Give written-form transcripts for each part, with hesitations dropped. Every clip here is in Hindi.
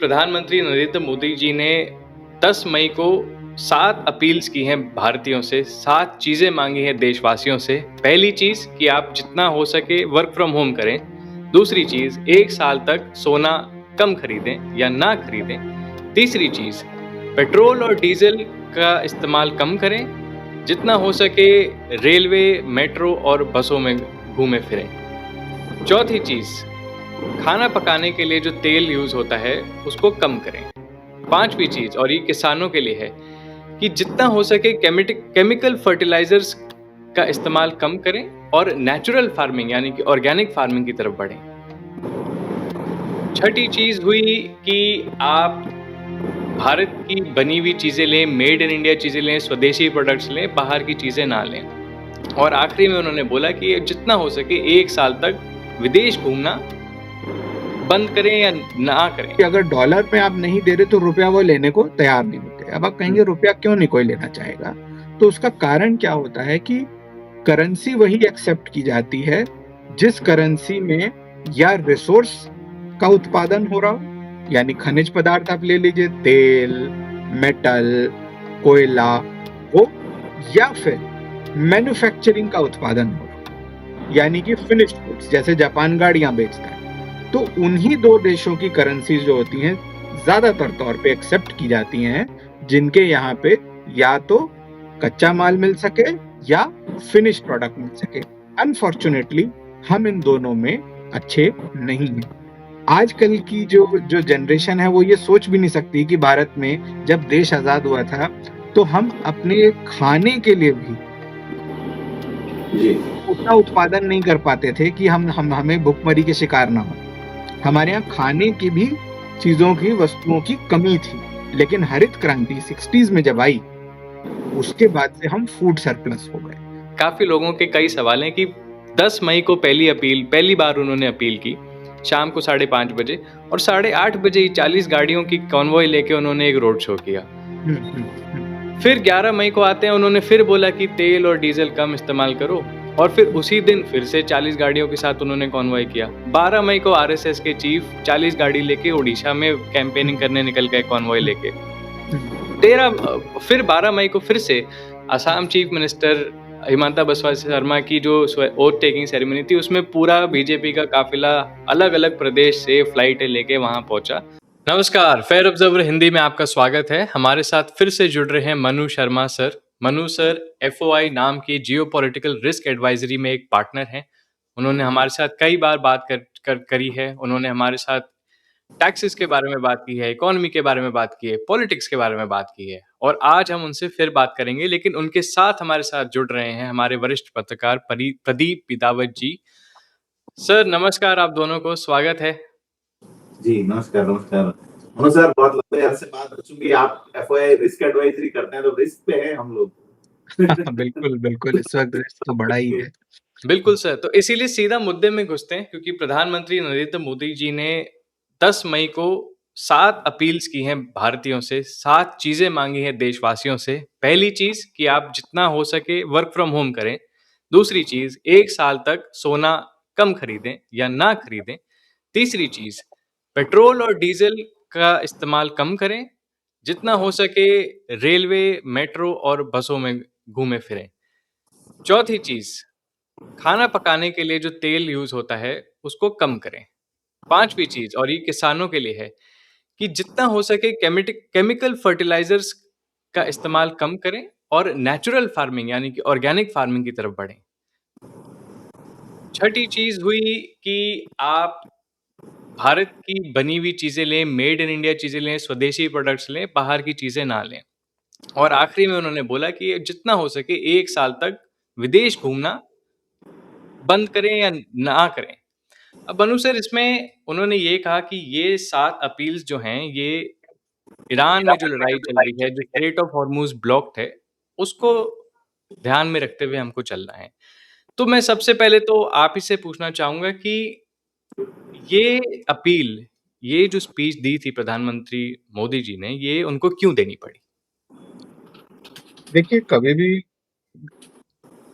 प्रधानमंत्री नरेंद्र मोदी जी ने 10 मई को 7 अपील्स की हैं भारतीयों से, 7 चीज़ें मांगी हैं देशवासियों से। पहली चीज़ कि आप जितना हो सके वर्क फ्रॉम होम करें। दूसरी चीज़ 1 साल तक सोना कम खरीदें या ना खरीदें। तीसरी चीज़ पेट्रोल और डीजल का इस्तेमाल कम करें। जितना हो सके रेलवे, मेट्रो और बसों में घूमें फिरें। चौथी चीज़ खाना पकाने के लिए जो तेल यूज़ होता है उसको कम करें। पांचवी चीज़, और ये किसानों के लिए है, कि जितना हो सके केमिकल फर्टिलाइजर्स का इस्तेमाल कम करें और नेचुरल फार्मिंग यानी कि ऑर्गेनिक फार्मिंग की तरफ बढ़ें। छठी चीज़ हुई कि आप भारत की बनी हुई चीज़ें लें, मेड इन इंडिया चीज़ें लें, स्वदेशी प्रोडक्ट्स लें, बाहर की चीज़ें ना लें। और आखिरी में उन्होंने बोला कि जितना हो सके 1 साल तक विदेश घूमना बंद करें या ना करें। कि अगर डॉलर में आप नहीं दे रहे तो रुपया वो लेने को तैयार नहीं होते। अब आप कहेंगे रुपया क्यों नहीं कोई लेना चाहेगा, तो उसका कारण क्या होता है कि करेंसी वही एक्सेप्ट की जाती है जिस करेंसी में या रिसोर्स का उत्पादन हो रहा हो, यानी खनिज पदार्थ आप ले लीजिए, तेल, मेटल, कोयला, वो, या फिर मैन्युफैक्चरिंग का उत्पादन हो रहा हो, यानी कि फिनिश्ड गुड्स, जैसे जापान गाड़ियां बेचता है। तो उन्हीं दो देशों की करेंसीज जो होती हैं ज्यादातर तौर पे एक्सेप्ट की जाती हैं, जिनके यहाँ पे या तो कच्चा माल मिल सके या फिनिश प्रोडक्ट मिल सके। अनफॉर्चुनेटली हम इन दोनों में अच्छे नहीं हैं। आजकल की जो जनरेशन है वो ये सोच भी नहीं सकती कि भारत में जब देश आजाद हुआ था तो हम अपने खाने के लिए भी उतना उत्पादन नहीं कर पाते थे कि हमें भुखमरी के शिकार ना हो। हमारे यहाँ खाने की भी चीजों की, वस्तुओं की कमी थी, लेकिन हरित क्रांति 60s में जब आई उसके बाद से हम फूड सरप्लस हो गए। काफी लोगों के कई सवाल हैं कि 10 मई को पहली बार उन्होंने अपील की शाम को 5:30 बजे, और 8:30 बजे ही 40 गाड़ियों की कॉन्वॉय लेके उन्होंने एक रोड शो किया। फिर 11 मई को आते हैं, उन्होंने फिर बोला कि तेल और डीजल कम इस्तेमाल करो, और फिर उसी दिन फिर से 40 गाड़ियों के साथ उन्होंने कॉन्वॉय किया। 12 मई को आरएसएस के चीफ 40 गाड़ी लेके उड़ीसा में कैंपेनिंग करने निकल गए कॉन्वॉय लेके। फिर 12 मई को फिर से असम चीफ मिनिस्टर हिमंता बिस्वा शर्मा की जो ओथ टेकिंग सेरेमनी थी, उसमें पूरा बीजेपी का काफिला अलग अलग प्रदेश से फ्लाइटें लेके वहां पहुंचा। नमस्कार, फेयर ऑब्जर्वर हिंदी में आपका स्वागत है। हमारे साथ फिर से जुड़ रहे हैं Manu Sharma sir. Manu sir FOI नाम की जियोपॉलिटिकल रिस्क एडवाइजरी में एक पार्टनर हैं। उन्होंने हमारे साथ कई बार बात करी है। उन्होंने हमारे साथ टैक्सेस के बारे में बात की है, इकोनॉमी के बारे में बात की है, पॉलिटिक्स के बारे में बात की है, और आज हम उनसे फिर बात करेंगे। लेकिन उनके साथ हमारे साथ जुड़ रहे हैं हमारे वरिष्ठ पत्रकार प्रदीप पिदावत जी। सर नमस्कार, आप दोनों को स्वागत है। जी नमस्कार। मनु सर, बहुत लंबे अरसे बाद चूंकि आप FOI रिस्क एडवाइजरी करते हैं तो रिस्क पे हैं हम लोग। बिल्कुल इस वक्त रिस्क तो बड़ा ही है। बिल्कुल सर, तो इसीलिए सीधा मुद्दे में घुसते हैं, क्योंकि प्रधानमंत्री नरेंद्र मोदी जी ने 10 मई को 7 अपील्स की हैं भारतीयों से, 7 चीजें मांगी हैं देशवासियों से। पहली चीज कि आप जितना हो सके वर्क फ्रॉम होम करें। दूसरी चीज 1 साल तक सोना कम खरीदें या ना खरीदें। तीसरी चीज पेट्रोल और डीजल का इस्तेमाल कम करें। जितना हो सके रेलवे, मेट्रो और बसों में घूमें फिरें। चौथी चीज खाना पकाने के लिए जो तेल यूज होता है उसको कम करें। पांचवी चीज, और ये किसानों के लिए है, कि जितना हो सके केमिकल फर्टिलाइजर्स का इस्तेमाल कम करें और नेचुरल फार्मिंग यानी कि ऑर्गेनिक फार्मिंग की तरफ बढ़ें। छठी चीज हुई कि आप भारत की बनी हुई चीजें लें, मेड इन इंडिया चीजें लें, स्वदेशी प्रोडक्ट्स लें, बाहर की चीजें ना लें। और आखिरी में उन्होंने बोला कि जितना हो सके 1 साल तक विदेश घूमना बंद करें या ना करें। अब मनु सर, इसमें उन्होंने ये कहा कि ये 7 अपील्स जो हैं, ये ईरान में जो लड़ाई चल रही है, जो स्ट्रेट ऑफ हॉर्मुज ब्लॉक्ड है, उसको ध्यान में रखते हुए हमको चलना है। तो मैं सबसे पहले तो आप ही से पूछना चाहूँगा कि ये अपील, ये जो स्पीच दी थी प्रधानमंत्री मोदी जी ने, ये उनको क्यों देनी पड़ी? देखिए, कभी भी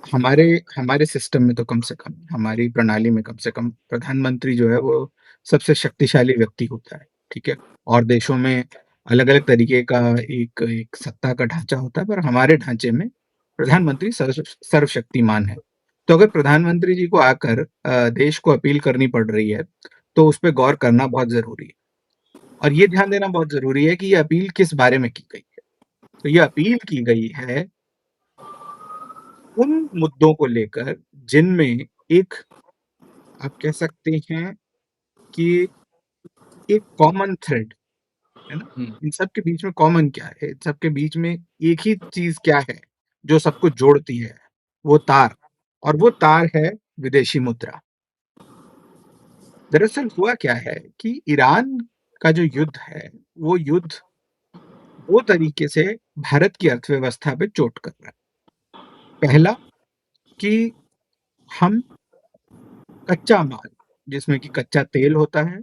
हमारे हमारे सिस्टम में तो कम से कम, हमारी प्रणाली में कम से कम प्रधानमंत्री जो है वो सबसे शक्तिशाली व्यक्ति होता है। ठीक है। और देशों में अलग-अलग तरीके का एक सत्ता का ढांचा होता है, पर हमारे ढांचे में प्रधानमंत्री सर्वशक्तिमान है। तो अगर प्रधानमंत्री जी को आकर देश को अपील करनी पड़ रही है, तो उस पे गौर करना बहुत ज़रूरी है। और ये ध्यान देना बहुत ज़रूरी है कि ये अपील किस बारे में की गई है। तो ये अपील की गई है उन मुद्दों को लेकर जिनमें एक आप कह सकते हैं कि एक कॉमन थ्रेड है ना? हुँ, इन सब के बीच में कॉमन क्या है? इन सब के बीच में एक ही चीज़ क्या है, जो सबको जोड़ती है? वो तार, और वो तार है विदेशी मुद्रा। दरअसल हुआ क्या है कि ईरान का जो युद्ध है, वो युद्ध 2 तरीके से भारत की अर्थव्यवस्था पे चोट कर रहा है। पहला कि हम कच्चा माल, जिसमें कि कच्चा तेल होता है,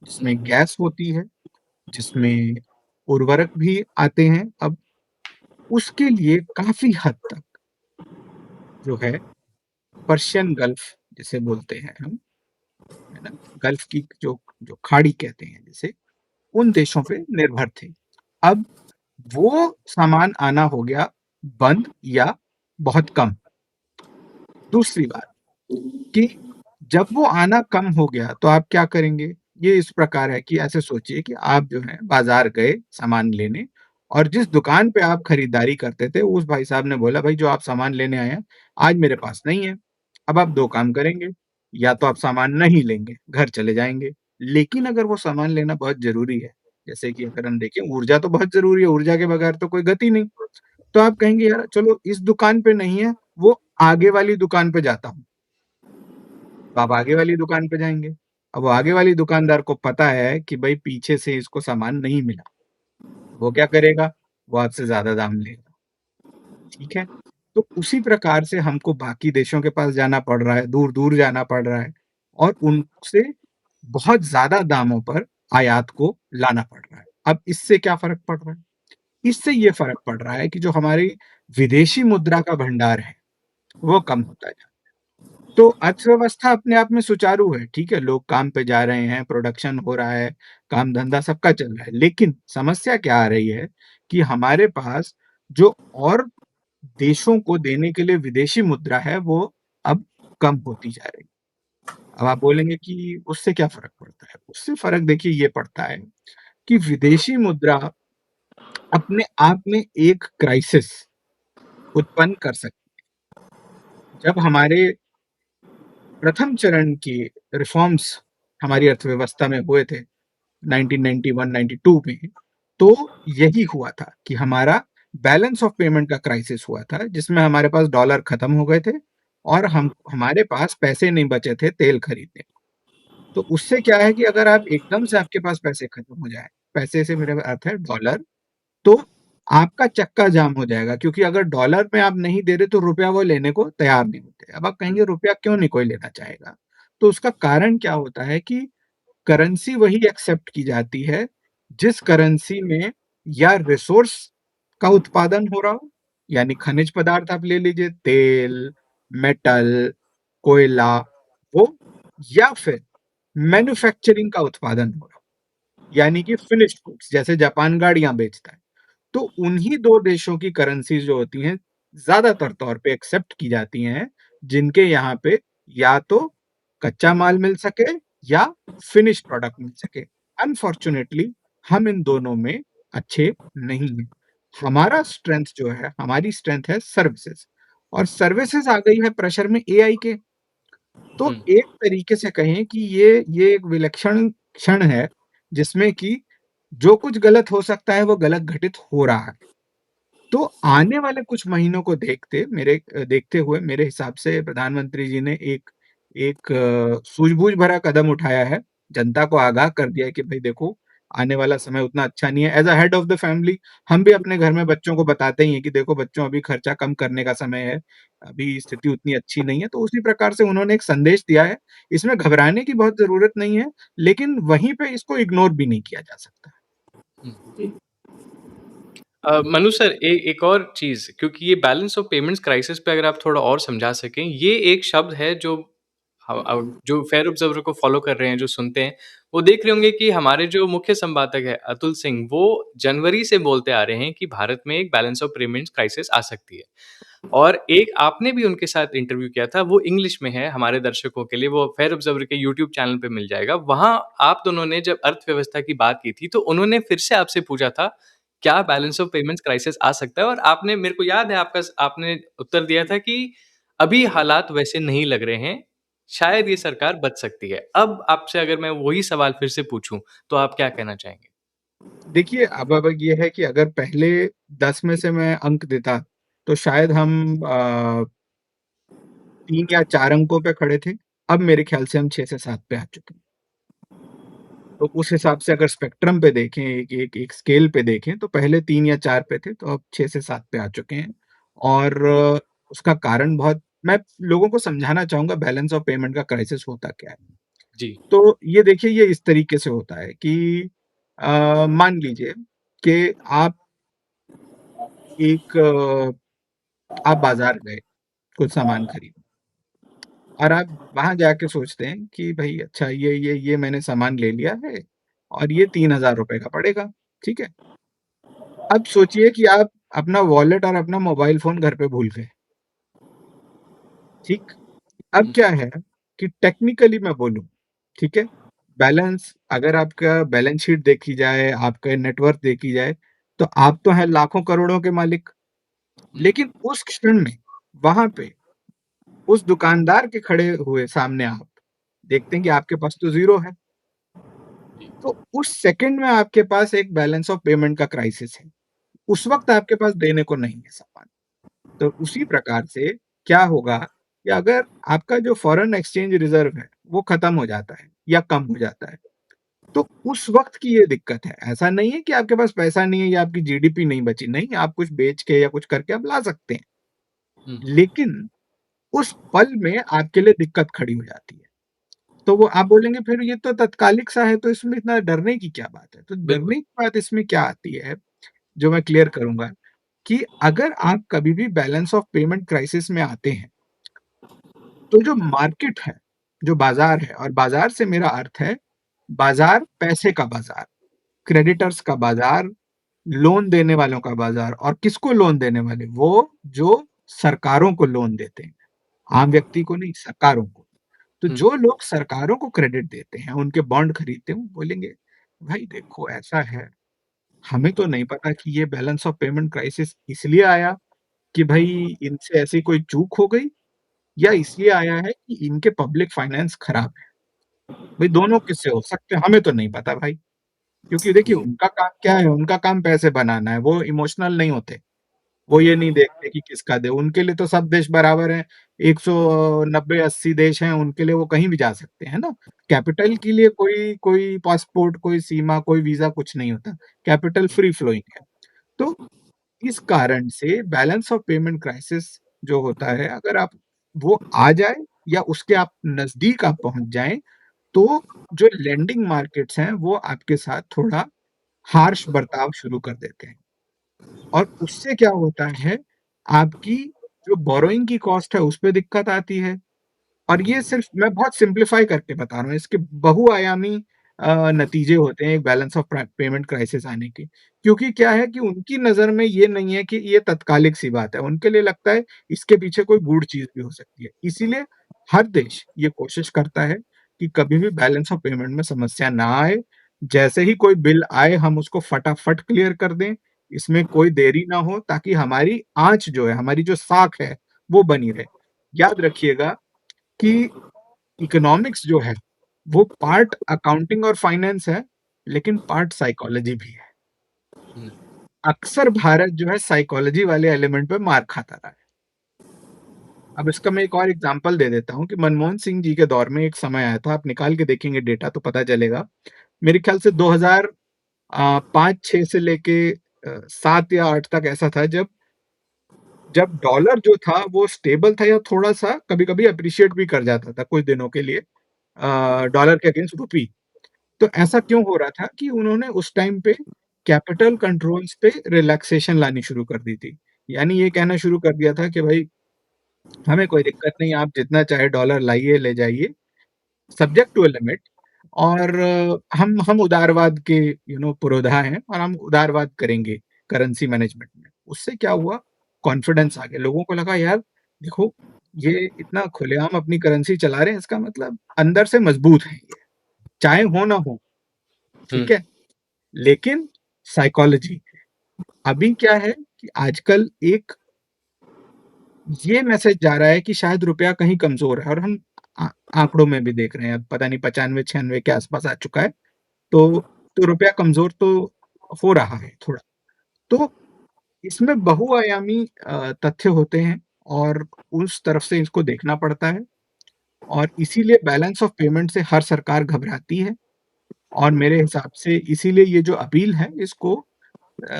जिसमें गैस होती है, जिसमें उर्वरक भी आते हैं, अब उसके लिए काफ़ी हद तक जो है पर्शियन गल्फ जिसे बोलते हैं हम, है ना? गल्फ की जो जो खाड़ी कहते हैं जिसे, उन देशों पे निर्भर थे। अब वो सामान आना हो गया बंद या बहुत कम। दूसरी बात कि जब वो आना कम हो गया तो आप क्या करेंगे? ये इस प्रकार है कि ऐसे सोचिए कि आप जो है बाज़ार गए सामान लेने, और जिस दुकान पे आप खरीदारी करते थे, उस भाई साहब ने बोला, "भाई जो आप सामान लेने आए हैं, आज मेरे पास नहीं है।" अब आप 2 काम करेंगे, या तो आप सामान नहीं लेंगे, घर चले जाएँगे। लेकिन अगर वो सामान लेना बहुत ज़रूरी है, जैसे कि अगर हम देखें ऊर्जा तो बहुत ज़रूरी है, ऊर्जा के बगैर तो कोई गति नहीं। तो आप कहेंगे यार चलो इस दुकान पे नहीं है, वो आगे वाली दुकान पे जाता हूँ। तो आप आगे वाली दुकान पे जाएँगे। अब वो आगे वाली दुकानदार को पता है कि भई पीछे से इसको सामान नहीं मिला। वो क्या करेगा? वो आपसे ज़्यादा दाम लेगा, ठीक है? तो उसी प्रकार से हमको बाकी देशों के पास जाना पड़ रहा है, दूर-दूर जाना पड़ रहा है, और उनसे बहुत ज़्यादा दामों पर आयात को लाना पड़ रहा है। अब इससे क्या फ़र्क पड़ रहा है? इससे ये फ़र्क पड़ रहा है कि जो हमारी विदेशी मुद्रा का भंडार है, वो कम होता जा, तो अर्थव्यवस्था अपने आप में सुचारू है, ठीक है, लोग काम पे जा रहे हैं, प्रोडक्शन हो रहा है, काम-धंधा सबका चल रहा है। लेकिन समस्या क्या आ रही है कि हमारे पास जो और देशों को देने के लिए विदेशी मुद्रा है, वो अब कम होती जा रही है। अब आप बोलेंगे कि उससे क्या फ़र्क पड़ता है? उससे फ़र्क देखिए ये पड़ता है कि विदेशी मुद्रा अपने आप में एक क्राइसिस उत्पन्न कर सकती है। जब हमारे प्रथम चरण के रिफॉर्म्स हमारी अर्थव्यवस्था में हुए थे 1991-92 में, तो यही हुआ था कि हमारा बैलेंस ऑफ पेमेंट का क्राइसिस हुआ था, जिसमें हमारे पास डॉलर खत्म हो गए थे और हम हमारे पास पैसे नहीं बचे थे तेल खरीदने। तो उससे क्या है कि अगर आप एकदम से आपके पास पैसे खत्म हो जाएँ, पैसे से मेरा अर्थ है डॉलर, तो आपका चक्का जाम हो जाएगा, क्योंकि अगर डॉलर में आप नहीं दे रहे तो रुपया वो लेने को तैयार नहीं होते। अब आप कहेंगे रुपया क्यों नहीं कोई लेना चाहेगा? तो उसका कारण क्या होता है कि करेंसी वही एक्सेप्ट की जाती है, जिस करेंसी में या रिसोर्स का उत्पादन हो रहा हो, यानी खनिज पदार्थ आप ले लीजिए, तेल, मेटल, कोयला, वो, या फिर मैन्युफैक्चरिंग का उत्पादन हो रहा हो, यानी कि फिनिश्ड गुड्स, जैसे जापान गाड़ियाँ बेचता है। तो उन्हीं 2 देशों की करेंसीज़ जो होती हैं, ज़्यादातर तौर पे एक्सेप्ट की जाती हैं, जिनके यहाँ पे या तो कच्चा माल मिल सके या फिनिश्ड प्रोडक्ट मिल सके। अनफॉर्च्यूनेटली हम इन दोनों में अच्छे नहीं हैं। हमारा स्ट्रेंथ जो है, हमारी स्ट्रेंथ है सर्विसेज़, और सर्विसेज़ आ गई है प्रेशर में एआई के। तो हुँ, एक तरीके से कहें कि ये एक विलक्षण क्षण है, जिसमें कि जो कुछ गलत हो सकता है, वो गलत घटित हो रहा है। तो आने वाले कुछ महीनों को देखते हुए मेरे हिसाब से प्रधानमंत्री जी ने एक एक सूझबूझ भरा कदम उठाया है। जनता को आगाह कर दिया है कि भई देखो, आने वाला समय उतना अच्छा नहीं है। As a head of the family हम भी अपने घर में बच्चों को बताते ही हैं कि देखो बच्चों, अभी खर्चा कम करने का समय है, अभी स्थिति उतनी अच्छी नहीं है। तो उसी प्रकार से उन्होंने एक संदेश दिया है। इसमें घबराने की बहुत ज़रूरत नहीं है, लेकिन वहीं पे इसको इग्नोर भी नहीं किया जा सकता। हुँ। जी। मनु सर, एक और चीज़, क्योंकि ये बैलेंस ऑफ पेमेंट्स क्राइसिस पे अगर आप थोड़ा और समझा सकें, ये एक शब्द है जो जो फेयर ऑब्जर्वर को फॉलो कर रहे हैं, जो सुनते हैं, वो देख रहे होंगे कि हमारे जो मुख्य संवादक है अतुल सिंह, वो जनवरी से बोलते आ रहे हैं कि भारत में एक बैलेंस ऑफ पेमेंट्स क्राइसिस आ सकती है। और एक आपने भी उनके साथ इंटरव्यू किया था, वो इंग्लिश में है हमारे दर्शकों के लिए, वो फेयर ऑब्जर्वर के यूट्यूब चैनल पे मिल जाएगा। वहाँ आप दोनों ने जब अर्थव्यवस्था की बात की थी, तो उन्होंने फिर से आपसे पूछा था, क्या बैलेंस ऑफ पेमेंट्स क्राइसिस आ सकता है? और आपने, मेरे को याद है, आपने उत्तर दिया था कि अभी हालात वैसे नहीं लग रहे हैं, शायद ये सरकार बच सकती है। अब आपसे अगर मैं वही सवाल फिर से पूछूँ, तो आप क्या कहना चाहेंगे? देखिए, अब ये है कि अगर पहले 10 में से मैं अंक देता, तो शायद हम 3 या 4 अंकों पे खड़े थे। अब मेरे ख्याल से हम 6 से 7 पे आ चुके हैं। तो उस हिसाब से अगर स्पेक्ट्रम पे देखें, एक स्केल पे देखें, तो पहले 3 या 4 पे थे, तो अब 6 से 7 पे आ चुके हैं। और उसका कारण बहुत, मैं लोगों को समझाना चाहूँगा बैलेंस ऑफ पेमेंट का क्राइसिस होता क्या है। जी। तो ये देखिए, ये इस तरीके से होता है कि मान लीजिए कि एक आप बाज़ार गए कुछ सामान खरीदने, और आप वहाँ जाके सोचते हैं कि भई अच्छा, ये मैंने सामान ले लिया है और ये 3000 रुपए का पड़ेगा, ठीक है? अब सोचिए कि आप अपना वॉलेट और अपना मोबाइल फ़ोन घर पे भूल गए, ठीक? अब हुँ, क्या है कि टेक्निकली मैं बोलूँ, ठीक है? बैलेंस, अगर आपका बैलेंस शीट देखी जाए, आपका नेट वर्थ देखी जाए, तो आप तो हैं लाखों करोड़ों के मालिक। हुँ, लेकिन उस क्षण में, वहाँ पे, उस दुकानदार के खड़े हुए सामने आप देखते हैं कि आपके पास तो ज़ीरो है। जी, तो उस सेकंड में आपके पास एक बैलेंस ऑफ पेमेंट का क्राइसिस है। उस वक़्त आपके पास देने को नहीं है सामान। तो उसी प्रकार से क्या होगा कि अगर आपका जो फ़ॉरेन एक्सचेंज रिज़र्व है, वो खत्म हो जाता है या कम हो जाता है, तो उस वक़्त की ये दिक्कत है। ऐसा नहीं है कि आपके पास पैसा नहीं है या आपकी जीडीपी नहीं बची, नहीं, आप कुछ बेच के या कुछ करके आप ला सकते हैं। हुँ, लेकिन उस पल में आपके लिए दिक्कत खड़ी हो जाती है। तो वो आप बोलेंगे फिर ये तो तत्कालिक सा है, तो इसमें इतना डरने की क्या बात है? तो बिल्कुल। डरने की बात इसमें क्या आती है, जो मैं क्लियर करूँगा, कि अगर आप कभी भी बैलेंस ऑफ पेमेंट क्राइसिस में आते हैं, तो जो मार्केट है, जो बाज़ार है, और बाज़ार से मेरा अर्थ है, बाज़ार पैसे का बाज़ार, क्रेडिटर्स का बाज़ार, लोन देने वालों का बाज़ार। और किसको लोन देने वाले? वो जो सरकारों को लोन देते हैं, आम व्यक्ति को नहीं, सरकारों को। तो हुँ, जो लोग सरकारों को क्रेडिट देते हैं, उनके बॉन्ड खरीदते हैं, वो बोलेंगे, भाई देखो ऐसा है, हमें तो नहीं पता कि ये बैलेंस ऑफ पेमेंट क्राइसिस इसलिए आया कि भई इनसे ऐसी कोई चूक हो गई, या इसलिए आया है कि इनके पब्लिक फाइनेंस खराब है। भई दोनों किस्से हो सकते हैं, हमें तो नहीं पता भाई। क्योंकि देखिए, जी, उनका काम क्या है? उनका काम पैसे बनाना है, वो इमोशनल नहीं होते। वो ये नहीं देखते कि किसका दें, उनके लिए तो सब देश बराबर हैं, 190-80 देश हैं, उनके लिए वो कहीं भी जा सकते हैं, है ना? कैपिटल के लिए कोई कोई पासपोर्ट, कोई सीमा, कोई वीज़ा कुछ नहीं होता, कैपिटल फ्री फ्लोइंग है। तो इस कारण से बैलेंस ऑफ पेमेंट क्राइसिस जो होता है, अगर आप वो आ जाए या उसके आप नज़दीक आप पहुँच जाएँ, तो जो लेंडिंग मार्केट्स हैं, वो आपके साथ थोड़ा हार्श बर्ताव शुरू कर देते हैं। और उससे क्या होता है, आपकी जो बोरोइंग की कॉस्ट है, उसपे दिक्कत आती है। और ये सिर्फ़ मैं बहुत सिम्प्लिफ़ाई करके बता रहा हूँ, इसके बहुआयामी नतीजे होते हैं एक बैलेंस ऑफ पेमेंट क्राइसिस आने के। क्योंकि क्या है कि उनकी नज़र में ये नहीं है कि ये तत्कालिक सी बात है, उनके लिए लगता है इसके पीछे कोई गूढ़ चीज़ भी हो सकती है। इसीलिए हर देश ये कोशिश करता है कि कभी भी बैलेंस ऑफ पेमेंट में समस्या ना आए। जैसे ही कोई बिल आए, हम उसको फटाफट क्लियर कर दें, इसमें कोई देरी ना हो, ताकि हमारी आँच जो है, हमारी जो साख है, वो बनी रहे। याद रखिएगा कि इकोनॉमिक्स जो है, वो पार्ट अकाउंटिंग और फाइनेंस है, लेकिन पार्ट साइकोलॉजी भी है। हुँ, अक्सर भारत जो है साइकोलॉजी वाले एलिमेंट पे मार खाता रहा है। अब इसका मैं एक और एग्ज़ाम्पल दे देता हूँ कि मनमोहन सिंह जी के दौर में एक समय आया था, आप निकाल के देखेंगे डेटा तो पता चलेगा। मेरे ख्याल से 2000 5-6 से लेके 7 या 8 तक ऐसा था, जब जब डॉलर जो था वो स्टेबल था या थोड़ा-सा कभी-कभी एप्रिशिएट भी कर जाता था कुछ दिनों के लिए डॉलर के अगेंस्ट रूपी। तो ऐसा क्यों हो रहा था कि उन्होंने उस टाइम पे कैपिटल कंट्रोल्स पे रिलैक्सेशन लानी शुरू कर दी थी। यानी ये कहना शुरू कर दिया था कि भाई हमें कोई दिक्कत नहीं, आप जितना चाहे डॉलर लाइए ले जाइए, सब्जेक्ट टू अ लिमिट। और हम उदारवाद के पुरोधा हैं, और हम उदारवाद करेंगे करेंसी मैनेजमेंट में। उससे क्या हुआ, कॉन्फिडेंस आ गया, लोगों को लगा यार देखो ये इतना खुलेआम अपनी करेंसी चला रहे हैं, इसका मतलब अंदर से मजबूत है ये, चाहे हो ना हो, ठीक है। लेकिन साइकोलॉजी अभी क्या है कि आजकल एक ये मैसेज जा रहा है कि शायद रुपया कहीं कमजोर है, और हम आंकड़ों में भी देख रहे हैं, अब पता नहीं 95-96 के आसपास आ चुका है। तो रुपया कमजोर तो हो रहा है थोड़ा। तो इसमें बहुआयामी तथ्य होते हैं, और उस तरफ से इसको देखना पड़ता है, और इसीलिए बैलेंस ऑफ पेमेंट से हर सरकार घबराती है। और मेरे हिसाब से इसीलिए ये जो अपील है इसको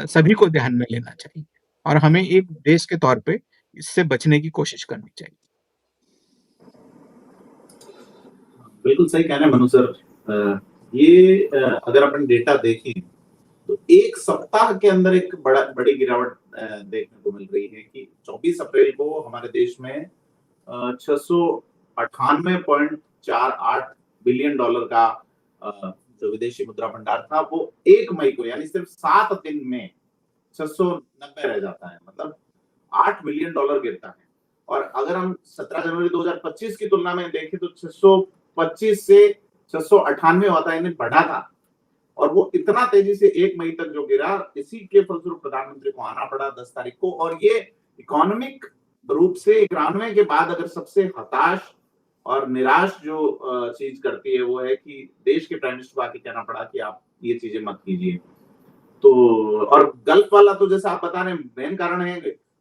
सभी को ध्यान में लेना चाहिए, और हमें एक देश के तौर पे इससे बचने की कोशिश करनी चाहिए। बिल्कुल सही कह रहे हैं मनु सर। ये अगर अपन डेटा देखें तो एक सप्ताह के अंदर एक बड़ी गिरावट देखने को मिल रही है कि 24 अप्रैल को हमारे देश में 698.48 बिलियन डॉलर का जो विदेशी मुद्रा भंडार था, वो 1 मई को यानी सिर्फ 7 दिन में 690 रह जाता है, मतलब 8 बिलियन डॉलर गिरता है। और अगर हम 17 जनवरी 2025 की तुलना में देखें तो 625 से 698 होता है, इन्हें बढ़ा था। और वो इतना तेजी से 1 मई तक जो गिरा, इसी के फलस्वरूप प्रधानमंत्री को आना पड़ा 10 तारीख को। और ये इकोनॉमिक रूप से 91 के बाद अगर सबसे हताश और निराश जो चीज करती है वो है कि देश के प्राइम मिनिस्टर को आके कहना पड़ा कि आप ये चीजें मत कीजिए। तो और गल्फ वाला तो जैसा आप बता रहे हैं, मेन कारण है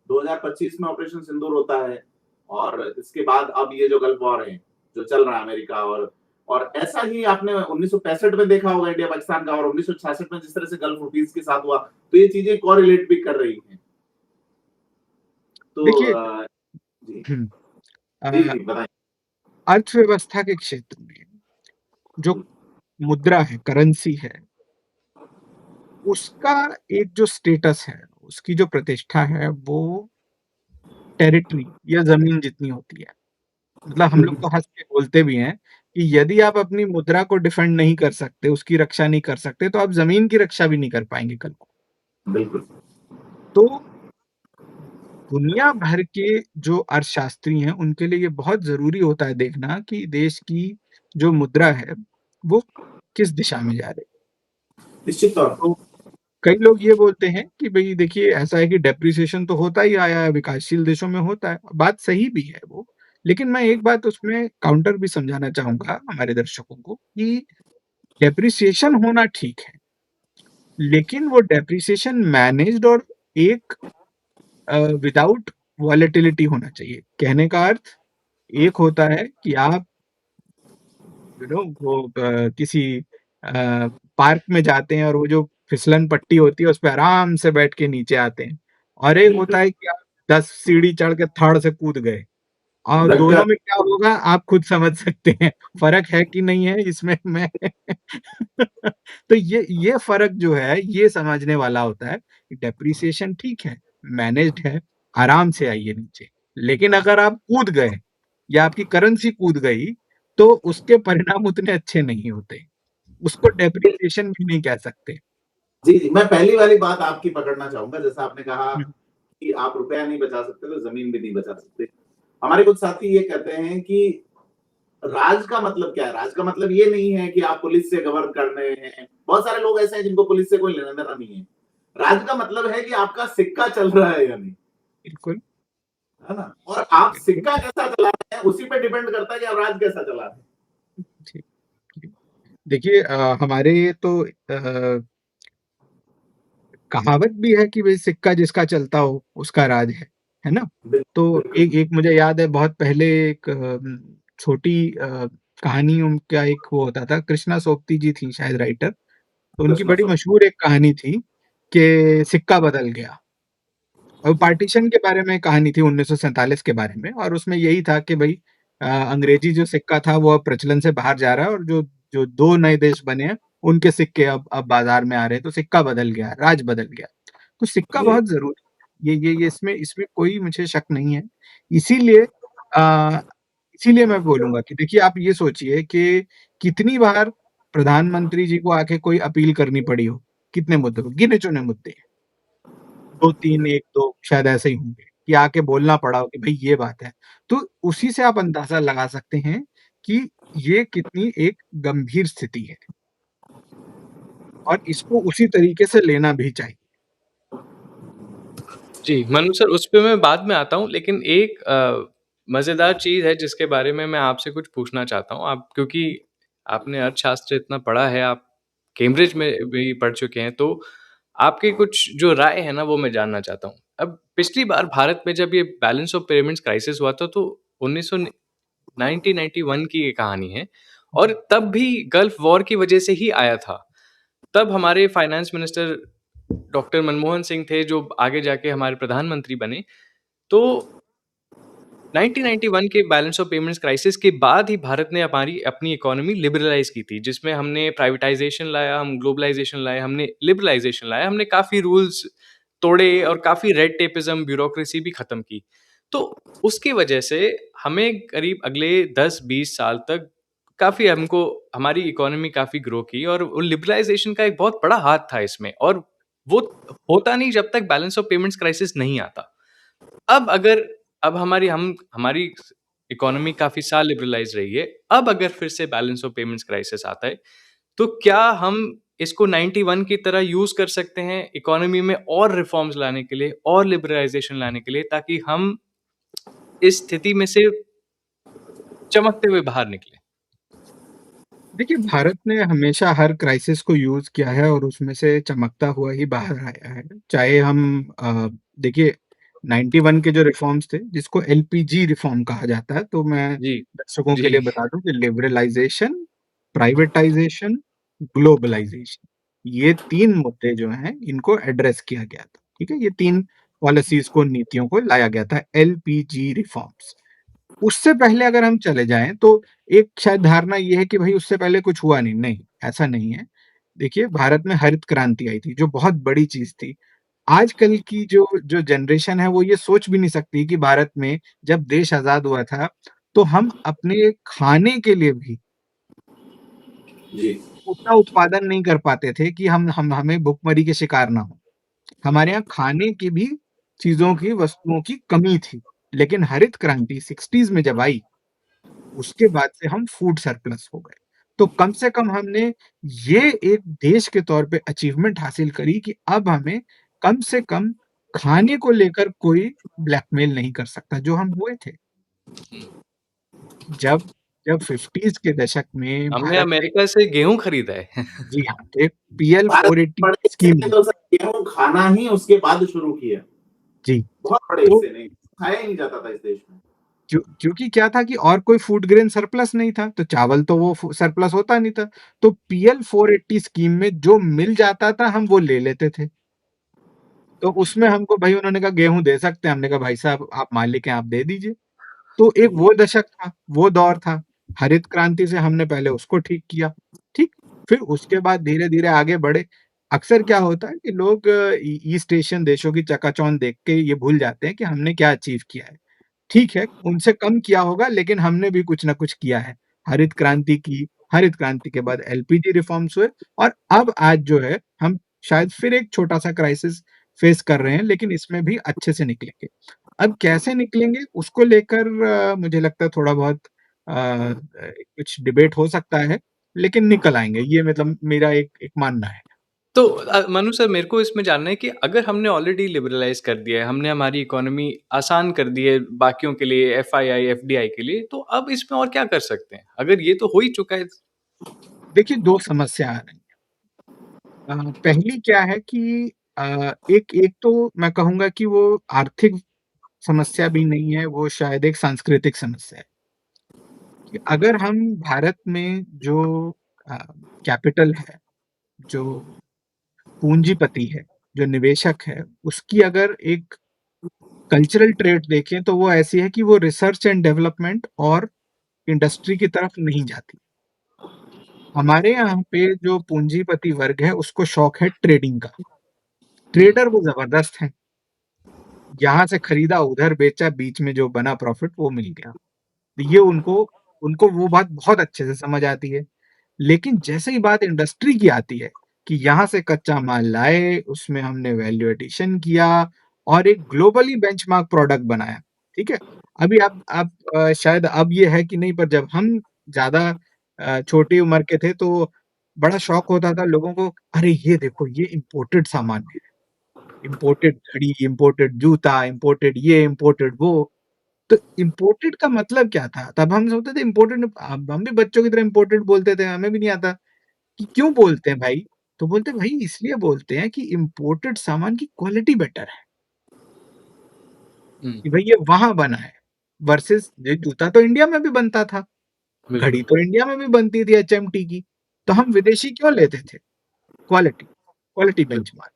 2025 में ऑपरेशन सिंदूर होता है, और इसके बाद अब ये जो गल्फ वॉर है जो चल रहा है अमेरिका और ऐसा ही आपने 1965 में देखा होगा इंडिया पाकिस्तान का, और 1966 में जिस तरह से गल्फ रूटीज के साथ हुआ, तो ये चीजें कोरिलेट भी कर रही हैं। तो देखिए जी अ, जी बताइए। अर्थव्यवस्था के क्षेत्र में जो मुद्रा है, करेंसी है, उसका एक जो स्टेटस है, उसकी जो प्रतिष्ठा है, वो टेरिटरी या जमीन जितनी होती है। मतलब हम लोग तो हंस के बोलते भी हैं कि यदि आप अपनी मुद्रा को डिफेंड नहीं कर सकते, उसकी रक्षा नहीं कर सकते, तो आप जमीन की रक्षा भी नहीं कर पाएंगे कल को। बिल्कुल। तो दुनिया भर के जो अर्थशास्त्री हैं, उनके लिए ये बहुत जरूरी होता है देखना कि देश की जो मुद्रा है वो किस दिशा में जा रही है। निश्चित तौर पर। तो कई लोग ये बोलते हैं कि भाई देखिए ऐसा है कि डेप्रिसिएशन तो होता ही आया है, विकासशील देशों में होता है, बात सही भी है वो। लेकिन मैं एक बात उसमें काउंटर भी समझाना चाहूंगा हमारे दर्शकों को कि डेप्रिसिएशन होना ठीक है, लेकिन वो डेप्रिसिएशन मैनेज्ड और एक विदाउट वॉलेटिलिटी होना चाहिए। कहने का अर्थ एक होता है कि आप वो किसी पार्क में जाते हैं और वो जो फिसलन पट्टी होती है उस पे आराम से बैठ के नीचे आते हैं, और एक होता है कि आप 10 सीढ़ी चढ़ के थड़ से कूद गए, और धक्का। दोनों में क्या होगा आप खुद समझ सकते हैं, फर्क है कि नहीं है इसमें मैं तो ये फर्क जो है ये समझने वाला होता है कि डेप्रिसिएशन ठीक है, मैनेज्ड है, आराम से आइए नीचे। लेकिन अगर आप कूद गए या आपकी करेंसी कूद गई, तो उसके परिणाम उतने अच्छे नहीं होते, उसको डेप्रिसिएशन भी नहीं कह सकते। जी जी, मैं पहली वाली बात आपकी पकड़ना चाहूंगा, जैसा आपने कहा हम्म, कि आप रुपया नहीं बचा सकते तो जमीन भी नहीं बचा सकते। हमारे कुछ साथी ये कहते हैं कि राज का मतलब क्या है? राज का मतलब ये नहीं है कि आप पुलिस से गवर्न कर रहे हैं। बहुत सारे लोग ऐसे हैं जिनको पुलिस से कोई लेना देना नहीं है। राज का मतलब है कि आपका सिक्का चल रहा है या नहीं, बिल्कुल है ना? और आप बिल्कुल सिक्का कैसा चला रहे हैं उसी पे डिपेंड करता है कि आप राज कैसा चला रहे हैं। ठीक ठीक। देखिए हमारे तो कहावत भी है कि भाई सिक्का जिसका चलता हो उसका राज है ना। तो बिल्कुल बिल्कुल। एक एक मुझे याद है बहुत पहले एक छोटी कहानी, उनका एक वो होता था, कृष्णा सोपती जी थी शायद राइटर, तो उनकी कृष्ण बड़ी सो मशहूर एक कहानी थी कि सिक्का बदल गया। और पार्टीशन के बारे में कहानी थी 1947 के बारे में, और उसमें यही था कि भाई अंग्रेजी जो सिक्का था वो अब प्रचलन से बाहर जा रहा है, और जो जो दो नए देश बने हैं उनके सिक्के अब बाजार में आ रहे हैं, तो सिक्का बदल गया, राज बदल गया। तो सिक्का जी बहुत जरूरी है, ये इसमें इसमें कोई मुझे शक नहीं है। इसीलिए इसीलिए मैं बोलूंगा कि देखिए आप ये सोचिए कि कितनी बार प्रधानमंत्री जी को आके कोई अपील करनी पड़ी हो, कितने मुद्दों पे, गिने चुने मुद्दे, 2-3, 1-2 शायद ऐसे ही होंगे कि आके बोलना पड़ा हो कि भाई ये बात है। तो उसी से आप अंदाजा लगा सकते हैं कि ये कितनी एक गंभीर स्थिति है और इसको उसी तरीके से लेना भी चाहिए। जी, मनु सर उस पे मैं बाद में आता हूँ, लेकिन एक मज़ेदार चीज़ है जिसके बारे में मैं आपसे कुछ पूछना चाहता हूँ। आप क्योंकि आपने अर्थशास्त्र इतना पढ़ा है, आप कैम्ब्रिज में भी पढ़ चुके हैं, तो आपकी कुछ जो राय है ना, वो मैं जानना चाहता हूँ। अब पिछली बार भारत में जब ये बैलेंस ऑफ पेमेंट्स क्राइसिस हुआ था, तो 1991 की ये कहानी है और तब भी गल्फ वॉर की वजह से ही आया था। तब हमारे finance minister doctor Manmohan Singh थे, जो आगे जाके हमारे प्रधानमंत्री बने। तो 1991 के बैलेंस ऑफ पेमेंट्स क्राइसिस के बाद ही भारत ने हमारी अपनी इकोनॉमी लिबरलाइज़ की थी, जिसमें हमने प्राइवेटाइज़ेशन लाया, हम ग्लोबलाइज़ेशन लाए, हमने लिबरलाइज़ेशन लाया, हमने काफ़ी रूल्स तोड़े और काफ़ी रेड टेपिज़्म, ब्यूरोक्रेसी भी खत्म की। तो उसकी वजह से हमें करीब अगले 10-20 साल तक काफ़ी हमको हमारी इकोनॉमी काफ़ी ग्रो की और वो लिबरलाइज़ेशन का एक बहुत बड़ा हाथ था इसमें और वो होता नहीं जब तक बैलेंस ऑफ पेमेंट्स क्राइसिस नहीं आता। अब अगर अब हमारी इकोनॉमी काफ़ी साल लिबरलाइज़ रही है, अब अगर फिर से बैलेंस ऑफ पेमेंट्स क्राइसिस आता है, तो क्या हम इसको 91 की तरह यूज़ कर सकते हैं इकोनॉमी में और रिफॉर्म्स लाने के लिए और लिबरलाइज़ेशन लाने के लिए ताकि हम इस स्थिति में से चमकते हुए बाहर निकलें? देखिए, भारत ने हमेशा हर क्राइसिस को यूज़ किया है और उसमें से चमकता हुआ ही बाहर आया है। चाहे हम देखिए 91 के जो रिफ़ॉर्म्स थे, जिसको एलपीजी रिफ़ॉर्म कहा जाता है, तो मैं जी, दर्शकों के जी। लिए बता दूँ कि लिबरलाइज़ेशन, प्राइवेटाइज़ेशन, ग्लोबलाइज़ेशन, ये 3 मुद्दे जो हैं, इनको एड्रेस किया गया था। ठीक है? ये 3 पॉलिसीज़ को, नीतियों को लाया गया था एलपीजी रिफ़ॉर्म्स। उससे पहले अगर हम चले जाएँ तो एक शायद धारणा ये है कि भई उससे पहले कुछ हुआ नहीं, नहीं, ऐसा नहीं है। देखिए भारत में हरित क्रांति आई थी, जो बहुत बड़ी चीज़ थी। आजकल की जो जो जनरेशन है वो ये सोच भी नहीं सकती कि भारत में जब देश आज़ाद हुआ था, तो हम अपने खाने के लिए भी जी। उतना उत्पादन नहीं कर पाते थे कि हमें भुखमरी के शिकार ना हों। हमारे यहाँ खाने की भी चीज़ों की, वस्तुओं की कमी थी। लेकिन हरित क्रांति 60s में जब आई, उसके बाद से हम फूड सरप्लस हो गए। तो कम से कम हमने ये एक देश के तौर पे अचीवमेंट हासिल करी कि अब हमें कम से कम खाने को लेकर कोई ब्लैकमेल नहीं कर सकता, जो हम हुए थे। जब जब 50s के दशक में हमने भारत ने अमेरिका से गेहूँ खरीदा है। जी हाँ, तो एक पीएल भारत 480 बड़े हिस्से स्कीम ने है। तो सर गेहूँ खाना ही उसके बाद शुरू किया। जी, बहुत बड़े तो हिस्से ने, खाया ही नहीं जाता था इस देश में। क्योंकि क्या था कि और कोई फूड ग्रेन सरप्लस नहीं था, तो चावल तो वो सरप्लस होता नहीं था। तो पीएल 480 स्कीम में जो मिल जाता था, हम वो ले लेते थे। तो उसमें हमको भाई उन्होंने कहा गेहूँ दे सकते हैं, हमने कहा भाई साहब आप मालिक हैं, आप दे दीजिए। तो एक वो दशक था, वो दौर था। हरित क्रांति से हमने पहले उसको ठीक किया, ठीक? फिर उसके बाद धीरे-धीरे आगे बढ़े। अक्सर क्या होता है कि लोग ईस्ट एशियन देशों की चकाचौंध देख के ये भूल जाते हैं कि हमने क्या अचीव किया है। ठीक है, उनसे कम किया होगा लेकिन हमने भी कुछ न कुछ किया है। हरित क्रांति की, हरित क्रांति के बाद एलपीजी रिफॉर्म्स हुए और अब आज जो है हम शायद फिर एक छोटा-सा क्राइसिस फेस कर रहे हैं लेकिन इसमें भी अच्छे से निकलेंगे। अब कैसे निकलेंगे उसको लेकर मुझे लगता है थोड़ा बहुत कुछ डिबेट हो सकता है, लेकिन निकल आएँगे। ये मतलब मेरा एक एक मानना है। तो मनु सर मेरे को इसमें जानना है कि अगर हमने ऑलरेडी लिबरलाइज़ कर दिया है, हमने हमारी इकोनॉमी आसान कर दी है बाकियों के लिए, एफआईआई, एफडीआई के लिए, तो अब इसमें और क्या कर सकते हैं? अगर ये तो हो ही चुका है। देखिए 2 समस्या आ रही हैं। पहली क्या है कि एक एक तो मैं कहूँगा कि वो आर्थिक समस्या भी नहीं है, वो शायद एक सांस्कृतिक समस्या है। कि अगर हम भारत में जो अ, कैपिटल है, जो पूँजीपति है, जो निवेशक है, उसकी अगर एक कल्चरल ट्रेट देखें तो वो ऐसी है कि वो रिसर्च एंड डेवलपमेंट और इंडस्ट्री की तरफ नहीं जाती। हमारे यहाँ पे जो पूँजीपति वर्ग है उसको शौक है ट्रेडिंग का। हुँ, ट्रेडर वो ज़बरदस्त हैं। यहाँ से खरीदा, उधर बेचा, बीच में जो बना प्रॉफ़िट वो मिल गया। ये उनको उनको वो बात बहुत अच्छे से समझ आती है। लेकिन जैसे ही बात इंडस्ट्री की आती है कि यहाँ से कच्चा माल लाए, उसमें हमने वैल्यू एडिशन किया और एक ग्लोबली बेंचमार्क प्रोडक्ट बनाया, ठीक है? अभी आप शायद अब ये है कि नहीं, पर जब हम ज़्यादा छोटी उम्र के थे तो बड़ा शौक होता था लोगों को, अरे ये देखो ये इम्पोर्टेड सामान है, इम्पोर्टेड घड़ी, इम्पोर्टेड जूता, इम्पोर्टेड ये, इम्पोर्टेड वो। तो इम्पोर्टेड का मतलब क्या था? तब हम सोचते थे इम्पोर्टेड, हम भी बच्चों की तरह इम्पोर्टेड बोलते थे, हमें भी नहीं आता कि क्यों बोलते हैं भाई? तो बोलते हैं भाई इसलिए बोलते हैं कि इम्पोर्टेड सामान की क्वालिटी बेटर है, हुँ, कि भाई ये वहाँ बना है वर्सेस ये जूता तो इंडिया में भी बनता था, घड़ी बिल्कुल, तो इंडिया में भी बनती थी एचएमटी की, तो हम विदेशी क्यों लेते थे? क्वालिटी, क्वालिटी बिल बेंचमार्क,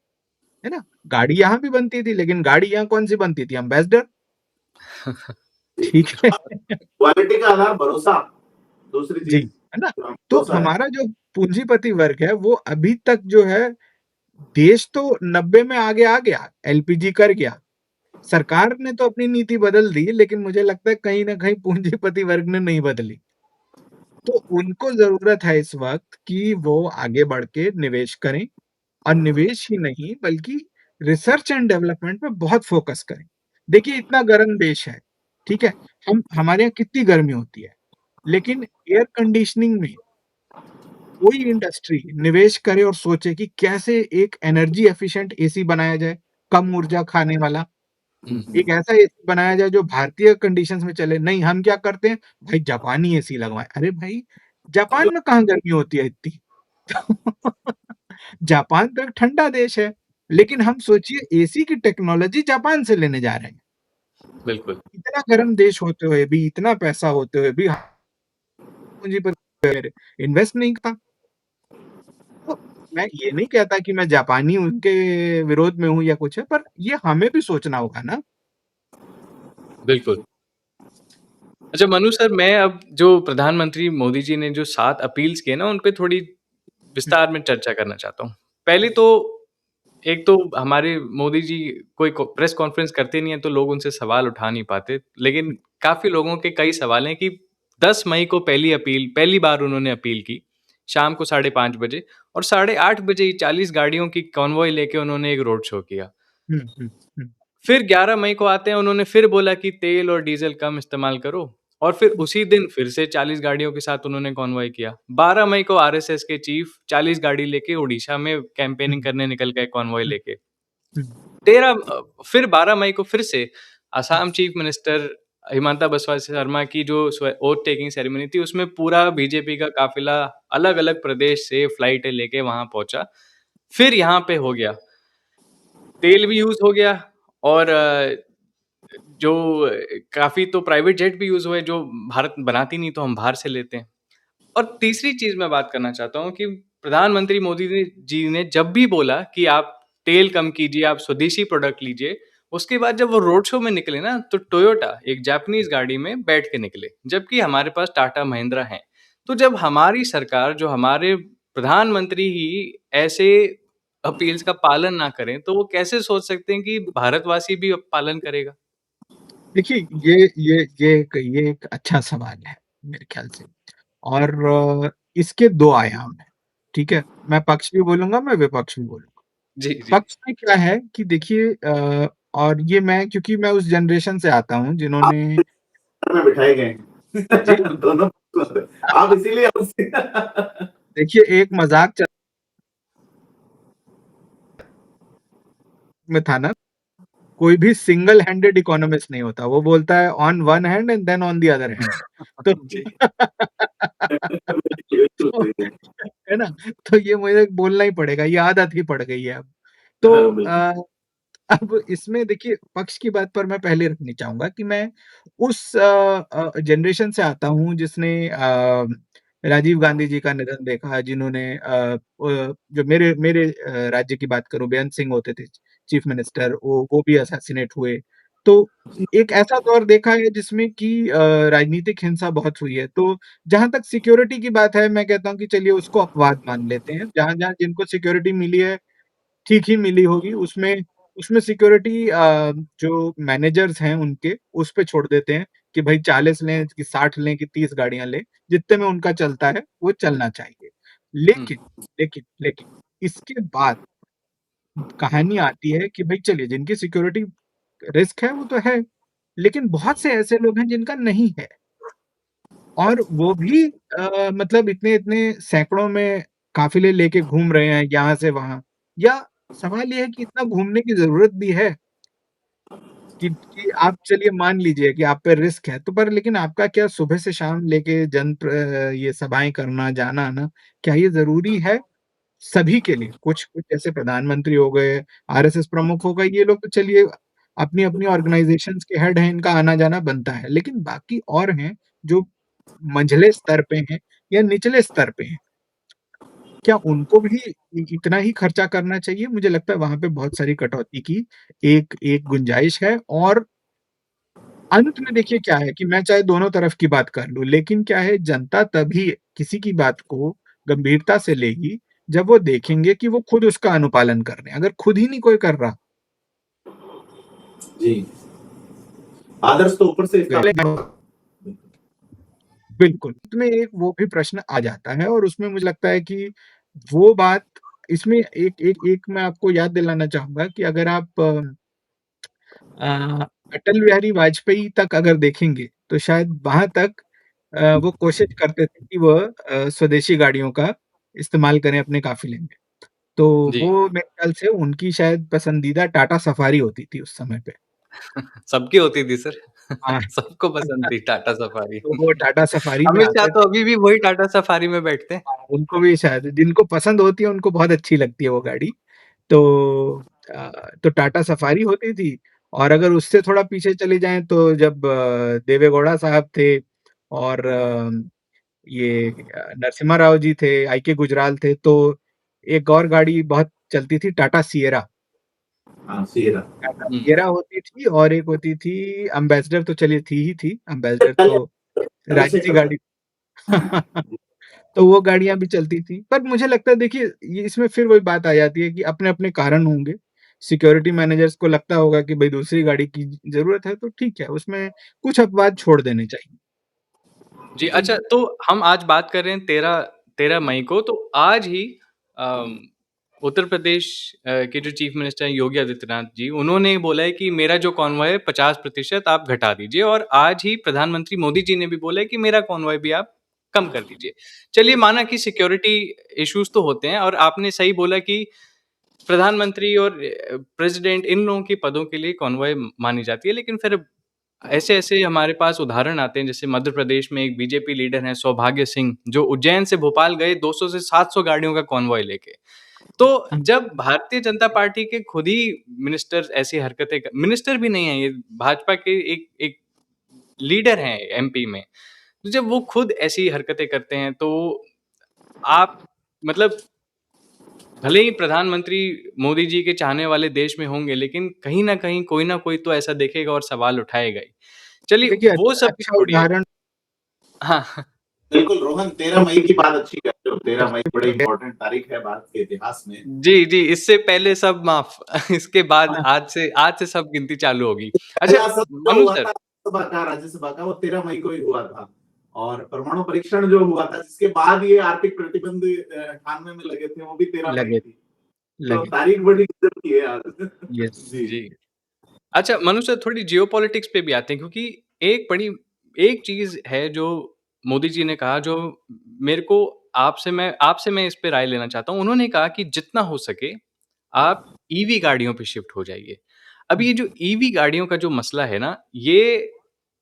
है ना? गाड़ी यहाँ भी बनती थी, लेकिन गाड़ी यहाँ कौन-सी बनती थी? एम्बेसडर, ठीक है? क्वालिटी का आधार भरोसा, दूसरी जी, चीज है ना? तो भरोसा है। हमारा जो पूंजीपति वर्ग है वो अभी तक जो है, देश तो 90 में आगे आ गया, एलपीजी कर गया। सरकार ने तो अपनी नीति बदल दी, लेकिन मुझे लगता है कहीं न कहीं पूंजीपति वर्ग ने नहीं बदली। तो उनको ज़रूरत है इस वक़्त कि वो आगे बढ़ के निवेश करें, और निवेश ही नहीं बल्कि रिसर्च एंड डेवलपमेंट पे बहुत फ़ोकस करें। देखिए इतना गर्म देश है, ठीक है? हम हमारे यहाँ कितनी गर्मी होती है, लेकिन एयर कंडीशनिंग में कोई इंडस्ट्री निवेश करे और सोचे कि कैसे एक एनर्जी एफिशिएंट एसी बनाया जाए, कम ऊर्जा खाने वाला, हुँ, एक ऐसा एसी बनाया जाए जो भारतीय कंडीशंस में चले। नहीं, हम क्या करते हैं, भाई जापानी एसी लगवाएँ। अरे भाई, जापान में कहाँ गर्मी होती है इतनी? जापान तो एक ठंडा देश है, लेकिन हम सोचिए एसी की टेक्नोलॉजी जापान से लेने जा रहे हैं। बिल्कुल, इतना गर्म देश होते हुए भी, इतना पैसा होते हुए भी पूंजी पर इन्वेस्ट नहीं था। तो मैं ये नहीं कहता कि मैं जापानी उनके विरोध में हूँ या कुछ है, पर ये हमें भी सोचना होगा ना। बिल्कुल। अच्छा मनु सर, मैं अब जो प्रधानमंत्री मोदी जी ने जो 7 अपील्स किए ना, उन पे थोड़ी हुँ, विस्तार में चर्चा करना चाहता हूँ। पहली तो एक तो हमारे मोदी जी कोई को प्रेस कॉन्फ्रेंस करते नहीं है, तो लोग उनसे सवाल उठा नहीं पाते। लेकिन काफ़ी लोगों के कई सवाल हैं कि 10 मई को पहली बार उन्होंने अपील की, शाम को 5:30 बजे, और 8:30 बजे ही 40 गाड़ियों की कॉन्वॉय लेके उन्होंने एक रोड शो किया। हुँ, हुँ, हुँ, फिर 11 मई को आते हैं, उन्होंने फिर बोला कि तेल और डीज़ल कम इस्तेमाल करो, और फिर हुँ, उसी दिन फिर से 40 गाड़ियों के साथ उन्होंने कॉन्वॉय किया। 12 मई को आरएसएस के चीफ 40 गाड़ी लेके उड़ीसा में हुँ, कैंपेनिंग करने निकल गए कॉन्वॉय हुँ, लेके। हुँ, फिर 12 मई को फिर से असम चीफ मिनिस्टर हिमंता बिस्वा शर्मा की जो ओथ टेकिंग सेरेमनी थी, उसमें पूरा बीजेपी का काफ़िला अलग-अलग प्रदेश से फ्लाइटें लेके वहाँ पहुँचा। फिर यहाँ पे हो गया, तेल भी यूज़ हो गया, और जो काफ़ी तो प्राइवेट जेट भी यूज़ हुए, जो भारत बनाती नहीं, तो हम बाहर से लेते हैं। और तीसरी चीज़ मैं बात करना चाहता हूँ कि प्रधानमंत्री मोदी जी ने जब भी बोला कि आप तेल कम कीजिए, आप स्वदेशी प्रोडक्ट लीजिए, उसके बाद जब वो रोड शो में निकले ना, तो टोयोटा एक जापानीज़ गाड़ी में बैठ के निकले, जबकि हमारे पास टाटा महिंद्रा हैं। तो जब हमारी सरकार, जो हमारे प्रधानमंत्री ही ऐसे अपील्स का पालन ना करें, तो वो कैसे सोच सकते हैं कि भारतवासी भी अब पालन करेगा? देखिए ये एक अच्छा सवाल है मेरे ख्याल से, और इसके 2 आयाम हैं, ठीक है? मैं पक्ष भी बोलूँगा, मैं विपक्ष भी बोलूँगा। जी, जी। पक्ष में क्या है कि देखिए, और ये मैं क्योंकि मैं उस जनरेशन से आता हूँ आप जिन्होंने, में बिठाए गए जी, हैं। दोनों आप इसीलिए हमसे देखिए एक मज़ाक में था ना, कोई भी सिंगल हैंडेड इकोनॉमिस्ट नहीं होता। वो बोलता है on one hand and then on the other hand. तो जी। बिल्कुल तो सही है। है ना? तो ये मुझे बोलना ही पड़ेगा, ये आदत ही पड़ गई है अब। तो हाँ, बिल्कुल। अब इसमें देखिए पक्ष की बात पर मैं पहले रखनी चाहूँगा कि मैं उस जनरेशन से आता हूँ जिसने राजीव गांधी जी का निधन देखा, जिन्होंने जो मेरे मेरे राज्य की बात करूँ, बेअंत सिंह होते थे चीफ मिनिस्टर, वो भी असैसिनेट हुए। तो एक ऐसा दौर देखा है जिसमें कि राजनीतिक हिंसा बहुत हुई है। तो जहाँ तक सिक्योरिटी की बात है, मैं कहता हूँ कि चलिए उसको अपवाद मान लेते हैं। जहाँ-जहाँ जिनको सिक्योरिटी मिली है, ठीक ही मिली होगी, उसमें उसमें सिक्योरिटी जो मैनेजर्स हैं उनके, उस पे छोड़ देते हैं। कि भाई 40 लें कि 60 लें कि 30 गाड़ियां लें, जितने में उनका चलता है वो चलना चाहिए। लेकिन लेकिन लेकिन इसके बाद कहानी आती है कि भाई चलिए जिनकी सिक्योरिटी रिस्क है वो तो है, लेकिन बहुत से ऐसे लोग हैं जिनका नहीं है, और वो भी मतलब इतने इतने सैकड़ों में काफिले लेके घूम रहे हैं यहाँ से वहां। या सवाल ये है कि इतना घूमने की जरूरत भी है कि आप चलिए मान लीजिए कि आप पे रिस्क है तो, पर लेकिन आपका क्या सुबह से शाम लेके ये सभाएं करना जाना आना, क्या ये जरूरी है सभी के लिए? कुछ कुछ जैसे प्रधानमंत्री हो गए, आरएसएस प्रमुख हो गए, ये लोग तो चलिए अपनी अपनी ऑर्गेनाइजेशंस के हेड हैं, इनका आना जाना बनता है, लेकिन बाकी और हैं जो मंझले स्तर पे हैं या निचले स्तर पे हैं, क्या उनको भी इतना ही खर्चा करना चाहिए? मुझे लगता है वहां पे बहुत सारी कटौती की एक एक गुंजाइश है। और अंत में देखिए क्या है कि मैं चाहे दोनों तरफ की बात कर लूं, लेकिन क्या है, जनता तभी किसी की बात को गंभीरता से लेगी जब वो देखेंगे कि वो खुद उसका अनुपालन कर रहे हैं। अगर खुद ही नहीं कोई कर रहा, जी, आदर्श तो ऊपर से इसका बिल्कुल इसमें एक वो भी प्रश्न आ जाता है, और उसमें मुझे लगता है कि वो बात इसमें एक एक एक मैं आपको याद दिलाना चाहूंगा कि अगर आप अटल बिहारी वाजपेयी तक अगर देखेंगे तो शायद वहां तक वो कोशिश करते थे कि वो स्वदेशी गाड़ियों का इस्तेमाल करें अपने काफिले में। तो जी। वो मेरे ख्याल से उनकी शायद पसंदीदा टाटा सफारी होती थी उस समय पे। सबकी होती थी सर। हाँ। सबको पसंद थी टाटा सफारी। तो वो टाटा सफारी में अमित शाह आते तो थे। अभी भी वही टाटा सफारी में बैठते हैं। उनको भी शायद, जिनको पसंद होती है उनको बहुत अच्छी लगती है वो गाड़ी। तो तो टाटा सफारी होती थी। और अगर उससे थोड़ा पीछे चले जाएं तो जब देवेगौड़ा साहब थे, और ये नरसिम्हा राव जी थे, आई के गुजराल थे, तो एक और गाड़ी बहुत चलती थी, टाटा सिएरा। हाँ, सीरा टाटा सिएरा होती थी, और एक होती थी अम्बेसडर, तो चलिए थी ही थी, अम्बेसडर तो राजसी चंद्रशेखर। गाड़ी। तो वो गाड़ियां भी चलती थी। पर मुझे लगता है देखिए, ये इसमें फिर वही बात आ जाती है कि अपने अपने कारण होंगे। सिक्योरिटी मैनेजर्स को लगता होगा कि भाई दूसरी गाड़ी की जरूरत है, तो ठीक है, उसमें कुछ अपवाद छोड़ देने चाहिए। जी, अच्छा, तो हम आज बात कर रहे हैं 13 मई को, तो आज ही उत्तर प्रदेश के जो चीफ मिनिस्टर हैं योगी आदित्यनाथ जी, उन्होंने बोला है कि मेरा जो कॉन्वॉय है 50% आप घटा दीजिए, और आज ही प्रधानमंत्री मोदी जी ने भी बोला है कि मेरा कॉन्वॉय भी आप कम कर दीजिए। चलिए, माना कि सिक्योरिटी इश्यूज तो होते हैं, और आपने सही बोला कि प्रधानमंत्री और प्रेसिडेंट, इन लोगों के पदों के लिए कॉन्वॉय मानी जाती है, लेकिन फिर ऐसे-ऐसे हमारे पास उदाहरण आते हैं, जैसे मध्य प्रदेश में एक बीजेपी लीडर हैं सौभाग्य सिंह, जो उज्जैन से भोपाल गए 200 से 700 गाड़ियों का कॉन्वॉय लेके। तो जब भारतीय जनता पार्टी के खुद ही मिनिस्टर ऐसी हरकतें क मिनिस्टर भी नहीं है ये, भाजपा के एक एक लीडर हैं एमपी में। तो जब वो खुद ऐसी हरकतें करते हैं, तो आप मतलब भले ही प्रधानमंत्री मोदी जी के चाहने वाले देश में होंगे, लेकिन कहीं न कहीं कोई न कोई तो ऐसा देखेगा और सवाल उठाएगा ही। चलिए, देखिए वो अच्छा सब भी अच्छा छोड़िए। उदाहरण। हाँ। बिल्कुल रोहन, 13 मई की बात अच्छी कर रहे हो। 13 मई बड़ी इंपॉर्टेंट तारीख है भारत के इतिहास में। जी, जी, इससे पहले सब माफ़। इसके बाद हाँ, आज से सब गिनती चालू होगी। अच्छा, पहला सत्र जो मनु हुआ सर। था लोकसभा का, राज्यसभा का, वो 13 मई को ही हुआ था। और परमाणु परीक्षण जो हुआ था, जिसके बाद ये आर्थिक प्रतिबंध 98 में लगे थे, वो भी 13 मई लगे थी। तो लगे। तारीख बड़ी गजब की है आज। यस। जी। जी। अच्छा, मनु सर, थोड़ी जियोपॉलिटिक्स पे भी आते हैं, क्योंकि एक चीज़ है जो मोदी जी ने कहा, जो मेरे को आपसे मैं इस पे राय लेना चाहता हूँ। उन्होंने कहा कि जितना हो सके आप ईवी गाड़ियों पे शिफ्ट हो जाइए। अब ये जो ईवी गाड़ियों का जो मसला है ना, ये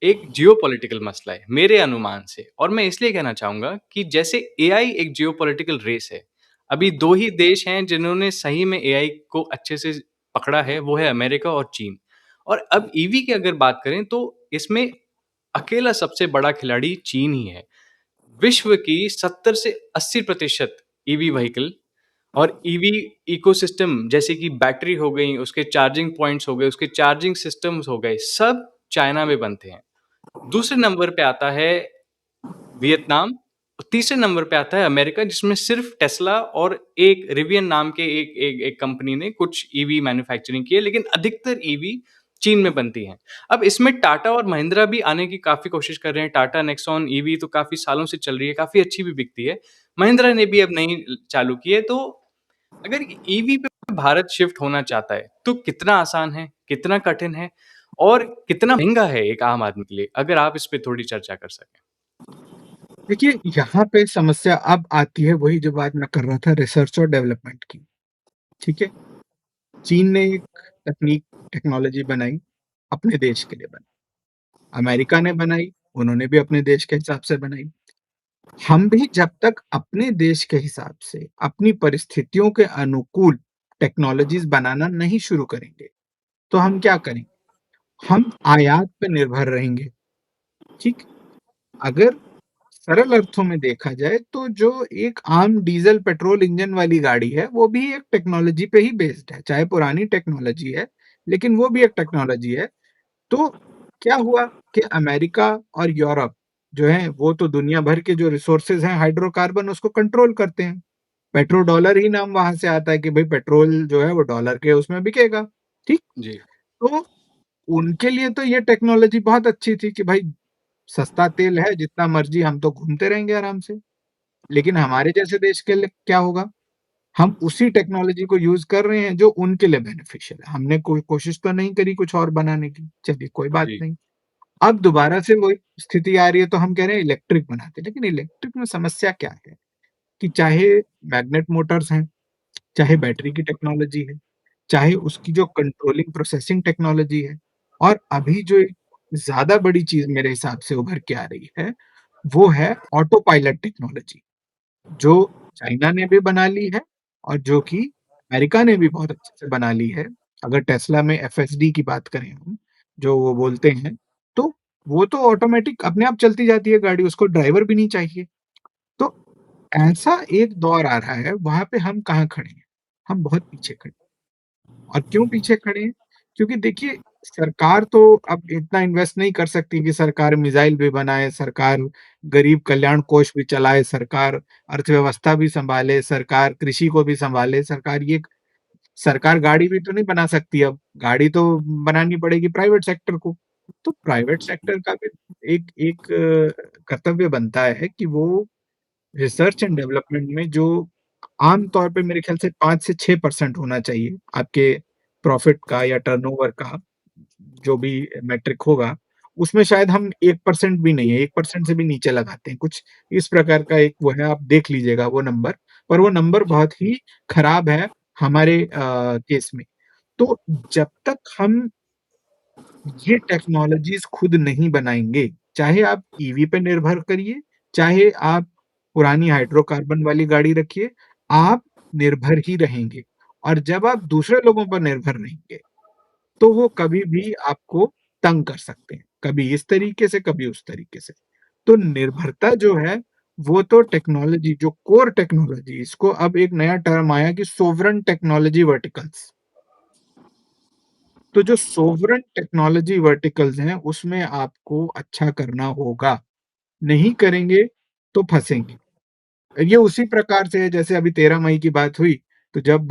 एक जियोपॉलिटिकल मसला है मेरे अनुमान से, और मैं इसलिए कहना चाहूँगा कि जैसे एआई एक जियोपॉलिटिकल रेस है। अभी 2 ही देश हैं जिन्होंने सही में एआई को अच्छे से पकड़ा है, वो है अमेरिका और चीन। और अब ईवी की अगर बात करें तो इसमें अकेला सबसे बड़ा खिलाड़ी चीन ही है। विश्व की 70 से 80% ईवी व्हीकल और ईवी इकोसिस्टम, जैसे कि बैटरी हो गई, उसके चार्जिंग पॉइंट्स हो गए, उसके चार्जिंग सिस्टम्स हो गए, सब चाइना में बनते हैं। दूसरे नंबर पे आता है वियतनाम, तीसरे नंबर पे आता है अमेरिका, जिसमें सिर्फ टेस्ला और एक रिवियन नाम के एक एक एक कंपनी ने कुछ ईवी मैन्युफैक्चरिंग की है, लेकिन अधिकतर ईवी चीन में बनती हैं। अब इसमें टाटा और महिंद्रा भी आने की काफ़ी कोशिश कर रहे हैं। टाटा नेक्सॉन ईवी तो काफ़ी सालों से चल रही है, काफ़ी अच्छी भी बिकती है। महिंद्रा ने भी अब नई चालू की है। तो अगर ईवी पे भारत शिफ्ट होना चाहता है, तो कितना आसान है, कितना कठिन है और कितना महँगा है एक आम आदमी के लिए? अगर आप इस पे थोड़ी चर्चा कर सकें। देखिए, यहाँ पे समस्या अब आती है वही जो बात मैं कर रहा था रिसर्च और डेवलपमेंट की, ठीक है? चीन ने एक तकनीक टेक्नोलॉजी बनाई, अपने देश के लिए बनाई। अमेरिका ने बनाई, उन्होंने भी अपने देश के हिसाब से बनाई। हम भी जब तक अपने देश के हिसाब से, अपनी परिस्थितियों के अनुकूल टेक्नोलॉजीज़ बनाना नहीं शुरू करेंगे, तो हम क्या करेंगे? हम आयात पे निर्भर रहेंगे, ठीक? अगर सरल अर्थों में देखा जाए तो जो एक आम डीज़ल पेट्रोल इंजन वाली गाड़ी है, वो भी एक टेक्नोलॉजी पे ही बेस्ड है, चाहे पुरानी टेक्नोलॉजी है, लेकिन वो भी एक टेक्नोलॉजी है। तो क्या हुआ कि अमेरिका और यूरोप जो है, वो तो दुनिया भर के जो रिसोर्सेज़ हैं हाइड्रोकार्बन उसको कंट्रोल करते हैं। पेट्रो डॉलर ही नाम वहाँ से आता है कि भई पेट्रोल जो है वो डॉलर के उसमें बिकेगा, ठीक? जी, तो उनके लिए तो ये टेक्नोलॉजी बहुत अच्छी थी कि भाई सस्ता तेल है, जितना मर्ज़ी हम तो घूमते रहेंगे आराम से। लेकिन हमारे जैसे देश के लिए क्या होगा? हम उसी टेक्नोलॉजी को यूज़ कर रहे हैं जो उनके लिए बेनिफिशियल है। हमने कोई कोशिश तो नहीं करी कुछ और बनाने की, चलिए कोई बात जी, नहीं। अब दोबारा से वही स्थिति आ रही है तो हम कह रहे हैं इलेक्ट्रिक बनाते हैं, लेकिन इलेक्ट्रिक में समस्या क्या है कि चाहे मैग्नेट मोटर्स हैं, चाहे बैटरी की टेक्नोलॉजी है, चाहे उसकी जो कंट्रोलिंग प्रोसेसिंग टेक्नोलॉजी है और अभी जो एक ज़्यादा बड़ी चीज़ मेरे हिसाब से उभर के आ रही है, वो है ऑटो पायलट टेक्नोलॉजी, जो चाइना ने भी बना ली है और जो कि अमेरिका ने भी बहुत अच्छे से बना ली है। अगर टेस्ला में एफएसडी की बात करें हम, जो वो बोलते हैं, तो वो तो ऑटोमैटिक अपने आप चलती जाती है गाड़ी, उसको ड्राइवर भी नहीं चाहिए। तो ऐसा एक दौर आ रहा है, वहाँ पे हम कहाँ खड़े हैं? हम बहुत पीछे खड़े हैं। और क्यों पीछे खड़े हैं? क्योंकि देखिए, सरकार तो अब इतना इन्वेस्ट नहीं कर सकती कि सरकार मिसाइल भी बनाए, सरकार गरीब कल्याण कोष भी चलाए, सरकार अर्थव्यवस्था भी सँभाले, सरकार कृषि को भी सँभाले, सरकार गाड़ी भी तो नहीं बना सकती अब, गाड़ी तो बनानी पड़ेगी प्राइवेट सेक्टर को। तो प्राइवेट सेक्टर का भी एक एक कर्तव्य बनता है कि वो रिसर्च एंड डेवलपमेंट में जो आम तौर पे मेरे ख्याल से 5 से 6% होना चाहिए, आपके प्रॉफ़िट का या टर्नओवर का, जो भी मेट्रिक होगा, उसमें शायद हम 1% भी नहीं है, 1% से भी नीचे लगाते हैं। कुछ इस प्रकार का एक वो है, आप देख लीजिएगा वो नंबर, पर वो नंबर बहुत ही खराब है हमारे केस में। तो जब तक हम ये टेक्नोलॉजीज़ खुद नहीं बनाएँगे, चाहे आप ईवी पे निर्भर करिए, चाहे आप पुरानी हाइड्रोकार्बन वाली गाड़ी रखिए, आप निर्भर ही रहेंगे। और जब आप दूसरे लोगों पर निर्भर रहेंगे, तो वो कभी भी आपको तंग कर सकते हैं, कभी इस तरीके से, कभी उस तरीके से। तो निर्भरता जो है, वो तो टेक्नोलॉजी जो कोर टेक्नोलॉजी, इसको अब एक नया टर्म आया कि सोवरेन टेक्नोलॉजी वर्टिकल्स। तो जो सोवरेन टेक्नोलॉजी वर्टिकल्स हैं, उसमें आपको अच्छा करना होगा, नहीं करेंगे तो फँसेंगे। ये उसी प्रकार से है जैसे अभी 13 मई की बात हुई, तो जब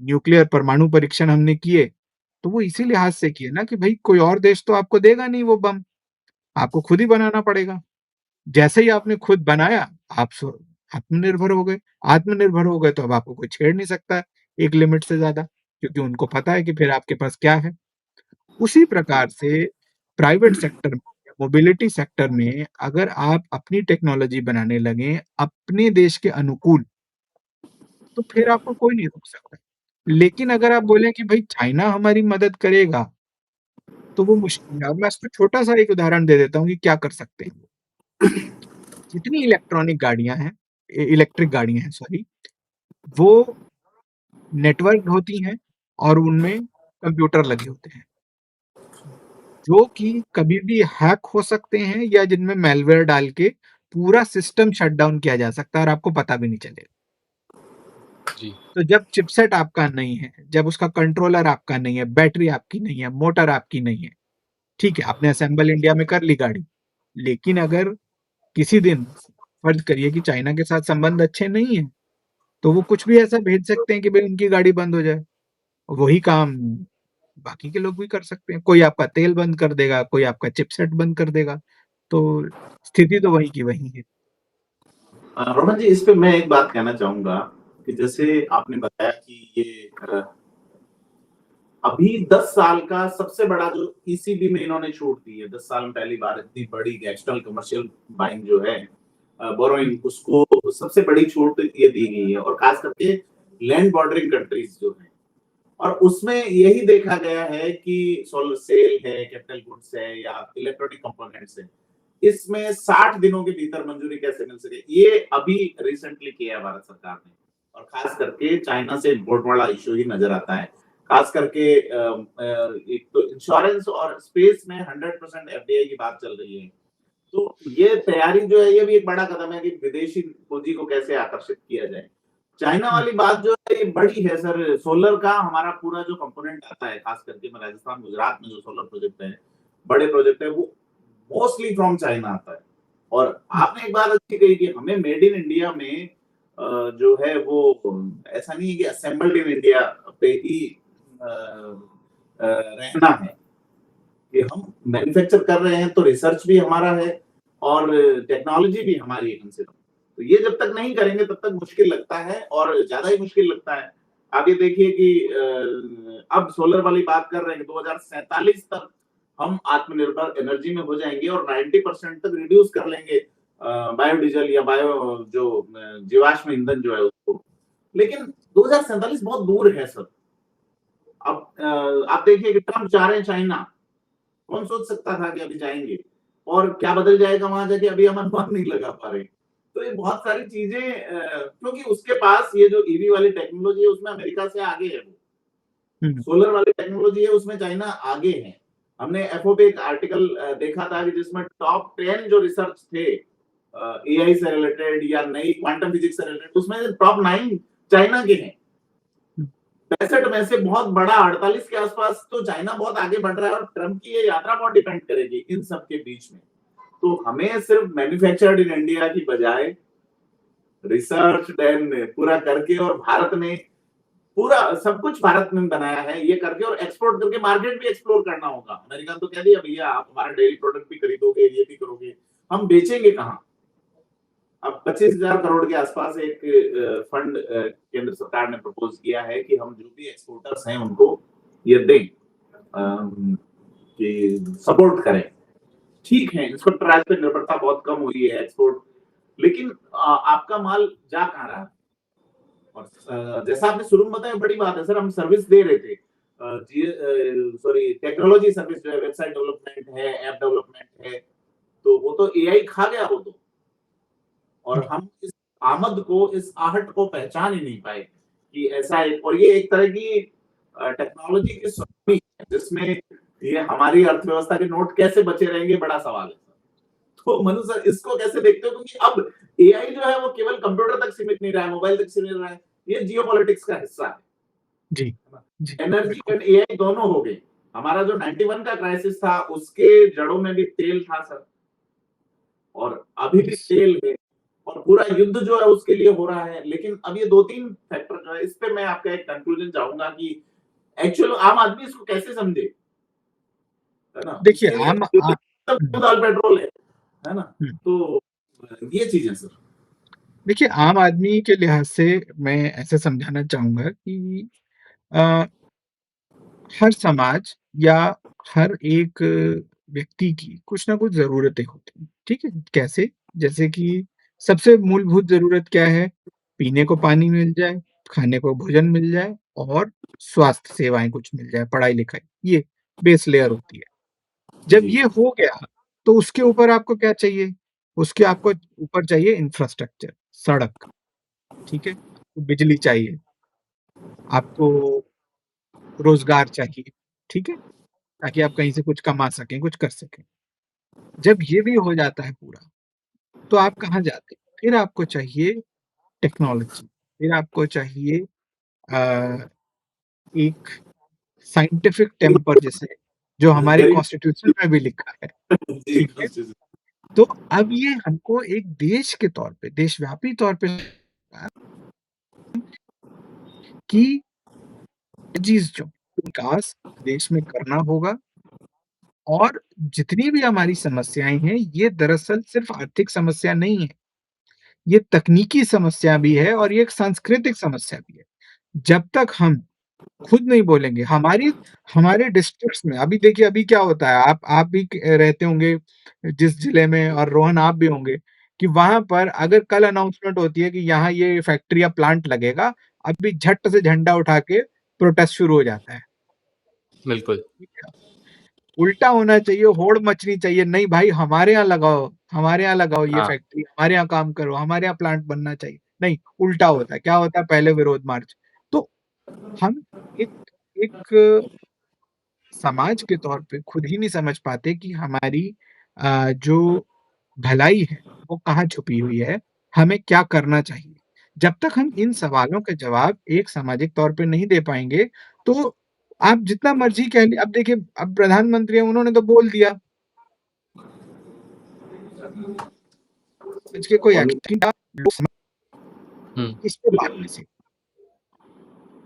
न्यूक्लियर परमाणु परीक्षण हमने किए, तो वो इसी लिहाज से किए ना कि भई कोई और देश तो आपको देगा नहीं वो बम, आपको खुद ही बनाना पड़ेगा। जैसे ही आपने खुद बनाया, आप आत्मनिर्भर हो गए। आत्मनिर्भर हो गए तो अब आपको कोई छेड़ नहीं सकता है, एक लिमिट से ज़्यादा, क्योंकि उनको पता है कि फिर आपके पास क्या है। उसी प्रकार से प्राइवेट सेक्टर में, मोबिलिटी सेक्टर में अगर आप अपनी टेक्नोलॉजी बनाने लगें, अपने देश के अनुकूल, तो फिर आपको कोई नहीं रोक सकता। लेकिन अगर आप बोलें कि भई चाइना हमारी मदद करेगा, तो वो मुश्किल है। अब मैं इसको छोटा-सा एक उदाहरण दे देता हूँ कि क्या कर सकते हैं। जितनी इलेक्ट्रॉनिक गाड़ियाँ हैं, इलेक्ट्रिक गाड़ियाँ हैं सॉरी, वो नेटवर्क्ड होती हैं और उनमें कंप्यूटर लगे होते हैं। जो कि कभी भी हैक हो सकते हैं या जिनमें मैलवेयर डाल के पूरा सिस्टम शट डाउन किया जा सकता है और आपको पता भी नहीं चलेगा। जी, तो जब चिपसेट आपका नहीं है, जब उसका कंट्रोलर आपका नहीं है, बैटरी आपकी नहीं है, मोटर आपकी नहीं है, ठीक है, आपने असेंबल इंडिया में कर ली गाड़ी। लेकिन अगर किसी दिन फर्ज़ करिए कि चाइना के साथ संबंध अच्छे नहीं हैं, तो वो कुछ भी ऐसा भेज सकते हैं कि भई उनकी गाड़ी बंद हो जाए। वही काम बाकी के लोग भी कर सकते हैं। कोई आपका तेल बंद कर देगा, कोई आपका चिपसेट बंद कर देगा, तो स्थिति तो वही की वही है। रोहन जी, इस पे मैं एक बात कहना चाहूंगा कि जैसे आपने बताया कि ये अभी 10 साल का सबसे बड़ा जो ईसीबी में इन्होंने छूट दी है, 10 साल में पहली बार इतनी बड़ी एक्सटर्नल कमर्शियल बाइंग जो है, बोरोइंग, उसको सबसे बड़ी छूट ये दी गई है, और खास करके लैंड बॉर्डरिंग कंट्रीज जो है, और उसमें यही देखा गया है कि सोलर सेल है, कैपिटल गुड्स है, या इलेक्ट्रॉनिक कंपोनेंट्स है, इसमें 60 दिनों के भीतर मंजूरी कैसे मिल सके, ये अभी रिसेंटली किया है भारत सरकार ने। और खास करके चाइना से बहुत बड़ा इशू ही नजर आता है, खास करके एक तो इंश्योरेंस और स्पेस में 100% एफडीआई की बात चल रही है। तो ये तैयारी जो है, ये भी एक बड़ा कदम है कि विदेशी पूंजी को कैसे आकर्षित किया जाए। चाइना वाली बात जो है, ये बड़ी है सर। सोलर का हमारा पूरा जो कंपोनेंट आता है, खास करके मैं राजस्थान गुजरात में जो सोलर प्रोजेक्ट है, बड़े प्रोजेक्ट है, वो मोस्टली फ्रॉम चाइना आता है। और आपने एक बात अच्छी कही कि हमें मेड इन इंडिया में जो है वो ऐसा नहीं है कि असेंबल्ड इन इंडिया पे ही रहना है, कि हम मैन्युफैक्चर कर रहे हैं तो रिसर्च भी हमारा है और टेक्नोलॉजी भी हमारी है कम से कम। तो ये जब तक नहीं करेंगे तब तक मुश्किल लगता है, और ज्यादा ही मुश्किल लगता है। आप ये देखिए कि अब सोलर वाली बात कर रहे हैं, 2047 तक हम आत्मनिर्भर एनर्जी में हो जाएंगे और 90% तक रिड्यूस कर लेंगे बायोडीजल या बायो जो जीवाश्म ईंधन जो है उसको। लेकिन 2047 बहुत दूर है सर। अब आप देखिए कि ट्रम्प जा रहे हैं चाइना, कौन सोच सकता था कि अभी जाएंगे, और क्या बदल जाएगा वहां जाके, अभी हम अनुमान नहीं लगा पा रहे। तो ये बहुत सारी चीजें, क्योंकि उसके पास ये जो ईवी वाली टेक्नोलॉजी है उसमें अमेरिका से आगे है, वो सोलर वाली टेक्नोलॉजी है उसमें चाइना आगे है। हमने एफओ पे एक आर्टिकल देखा था कि जिसमें टॉप 10 जो रिसर्च थे एआई से रिलेटेड या नई क्वांटम फिजिक्स से रिलेटेड, उसमें टॉप 9 चाइना के हैं। 65 में से बहुत बड़ा 48 के आसपास तो चाइना बहुत आगे बढ़ रहा है, और ट्रम्प की ये यात्रा बहुत डिपेंड करेगी इन सब के बीच में। तो हमें सिर्फ मैन्युफैक्चर्ड इन इंडिया की बजाय रिसर्च देन पूरा करके, और भारत ने पूरा सब कुछ भारत में बनाया है, ये करके और एक्सपोर्ट करके मार्केट भी एक्सप्लोर करना होगा। अमेरिका तो कह दिया भैया आप हमारा डेयरी प्रोडक्ट भी खरीदोगे, ये भी करोगे, हम बेचेंगे कहाँ। अब 25,000 करोड़ के आसपास एक फंड केंद्र सरकार ने प्रपोज किया है कि हम जो भी एक्सपोर्टर्स हैं उनको ये दें, कि सपोर्ट करें। ठीक है, इंस्पेक्टर राज पे निर्भरता बहुत कम हुई है एक्सपोर्ट, लेकिन आपका माल जा कहाँ रहा है। और जैसा आपने शुरू में बताया, बड़ी बात है सर, हम सर्विस दे रहे थे, सॉरी टेक्नोलॉजी सर्विस जो है, वेबसाइट डेवलपमेंट है, ऐप डेवलपमेंट है, तो वो तो एआई खा गया वो तो। और हम इस आमद को, इस आहट को पहचान ही नहीं पाए कि ऐसा है। और ये एक तरह की टेक्नोलॉजी की स्वामी है, जिसमें ये हमारी अर्थव्यवस्था के नोट कैसे बचे रहेंगे, बड़ा सवाल है। तो मनु सर, इसको कैसे देखते हो, क्योंकि अब एआई जो है वो केवल कंप्यूटर तक सीमित नहीं रहा है, मोबाइल तक सीमित रहा है, ये जियोपॉलिटिक्स का हिस्सा है। जी, जी, एनर्जी एंड एआई दोनों हो गए। हमारा जो 91 का क्राइसिस था उसके जड़ों में भी तेल था सर, और अभी भी तेल है, और पूरा युद्ध जो है उसके लिए हो रहा है। लेकिन अब ये 2-3 फैक्टर जो है, इस पे मैं आपका एक कंक्लूजन चाहूंगा कि एक्चुअल आम आदमी इसको कैसे समझे, है ना। देखिए इसके लिए आम दाल पेट्रोल है ना। तो ये चीजें सर। देखिए आम आदमी के लिहाज से मैं ऐसे समझाना चाहूंगा कि अ, हर समाज या हर एक व्यक्ति की कुछ ना कुछ ज़रूरतें होती हैं, ठीक है? कैसे? जैसे कि सबसे मूलभूत ज़रूरत क्या है? पीने को पानी मिल जाए, खाने को भोजन मिल जाए और स्वास्थ्य सेवाएँ कुछ मिल जाए, पढ़ाई-लिखाई, ये बेस लेयर होती है। जब जी ये हो गया, तो उसके ऊपर आपको क्या चाहिए? उसके आपको ऊपर चाहिए इंफ्रास्ट्रक्चर, सड़क, ठीक है? बिजली चाहिए, आपको रोज़गार चाहिए, ठीक है? ताकि आप कहीं से कुछ कमा सकें, कुछ कर सकें। जब ये भी हो जाता है पूरा, तो आप कहाँ जाते हैं? फिर आपको चाहिए टेक्नोलॉजी, फिर आपको चाहिए अ, एक साइंटिफिक टेम्पर जिसे जो हमारे गरीब कॉन्स्टिट्यूशन में भी लिखा है, जी ठीक है? तो अब ये हमको एक देश के तौर पे, देशव्यापी तौर पे कि चीज़ जो विकास देश में करना होगा और जितनी भी हमारी समस्याएँ हैं, ये दरअसल सिर्फ़ आर्थिक समस्या नहीं है, ये तकनीकी समस्या भी है और ये एक सांस्कृतिक समस्या भी है। जब तक हम खुद नहीं बोलेंगे, हमारे डिस्ट्रिक्ट्स में अभी देखिए अभी क्या होता है, आप भी रहते होंगे जिस जिले में और रोहन आप भी होंगे, कि वहाँ पर अगर कल अनाउंसमेंट होती है कि यहाँ ये फैक्ट्री या प्लांट लगेगा, अभी झट से झंडा उठा के प्रोटेस्ट शुरू हो जाता है। बिल्कुल। ठीक है? उल्टा होना चाहिए, होड़ मचनी चाहिए, नहीं भाई हमारे यहाँ लगाओ ये हाँ, फैक्ट्री, हमारे यहाँ काम करो, हमारे यहाँ प्लांट बनना चाहिए। नहीं, उल्टा होता है, क्या होता है पहले विरोध मार्च। तो हम एक एक समाज के तौर पे खुद ही नहीं समझ पाते कि हमारी जो भलाई है, वो कहाँ छुपी हुई है, हमें क्या करना चाहिए। जब तक हम इन सवालों के जवाब एक सामाजिक तौर पे नहीं दे पाएँगे, तो आप जितना मर्ज़ी कह ली अब देखिए, अब प्रधानमंत्री हैं, उन्होंने तो बोल दिया, समझ के कोई और एक्शन का लोग समझ हुँ, इस पे बात नहीं सीख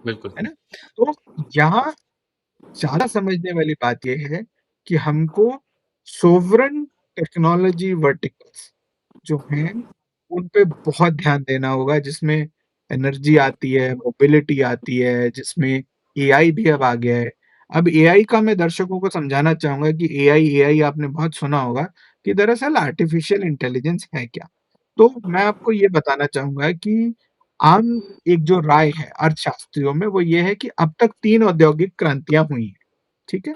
बिल्कुल। है ना? तो यहाँ ज़्यादा समझने वाली बात ये है कि हमको सोवरेन टेक्नोलॉजी वर्टिकल्स जो हैं, उन पे बहुत ध्यान देना होगा जिसमें एनर्जी आती है, मोबिलिटी आती है, जिसमें एआई भी अब आ गया है। अब एआई का मैं दर्शकों को समझाना चाहूँगा कि एआई एआई आपने बहुत सुना होगा कि दरअसल आर्टिफ़िशियल इंटेलिजेंस है क्या? तो मैं आपको ये बताना चाहूँगा कि आम एक जो राय है अर्थशास्त्रियों में वो ये है कि अब तक 3 औद्योगिक क्रांतियाँ हुई हैं, ठीक है?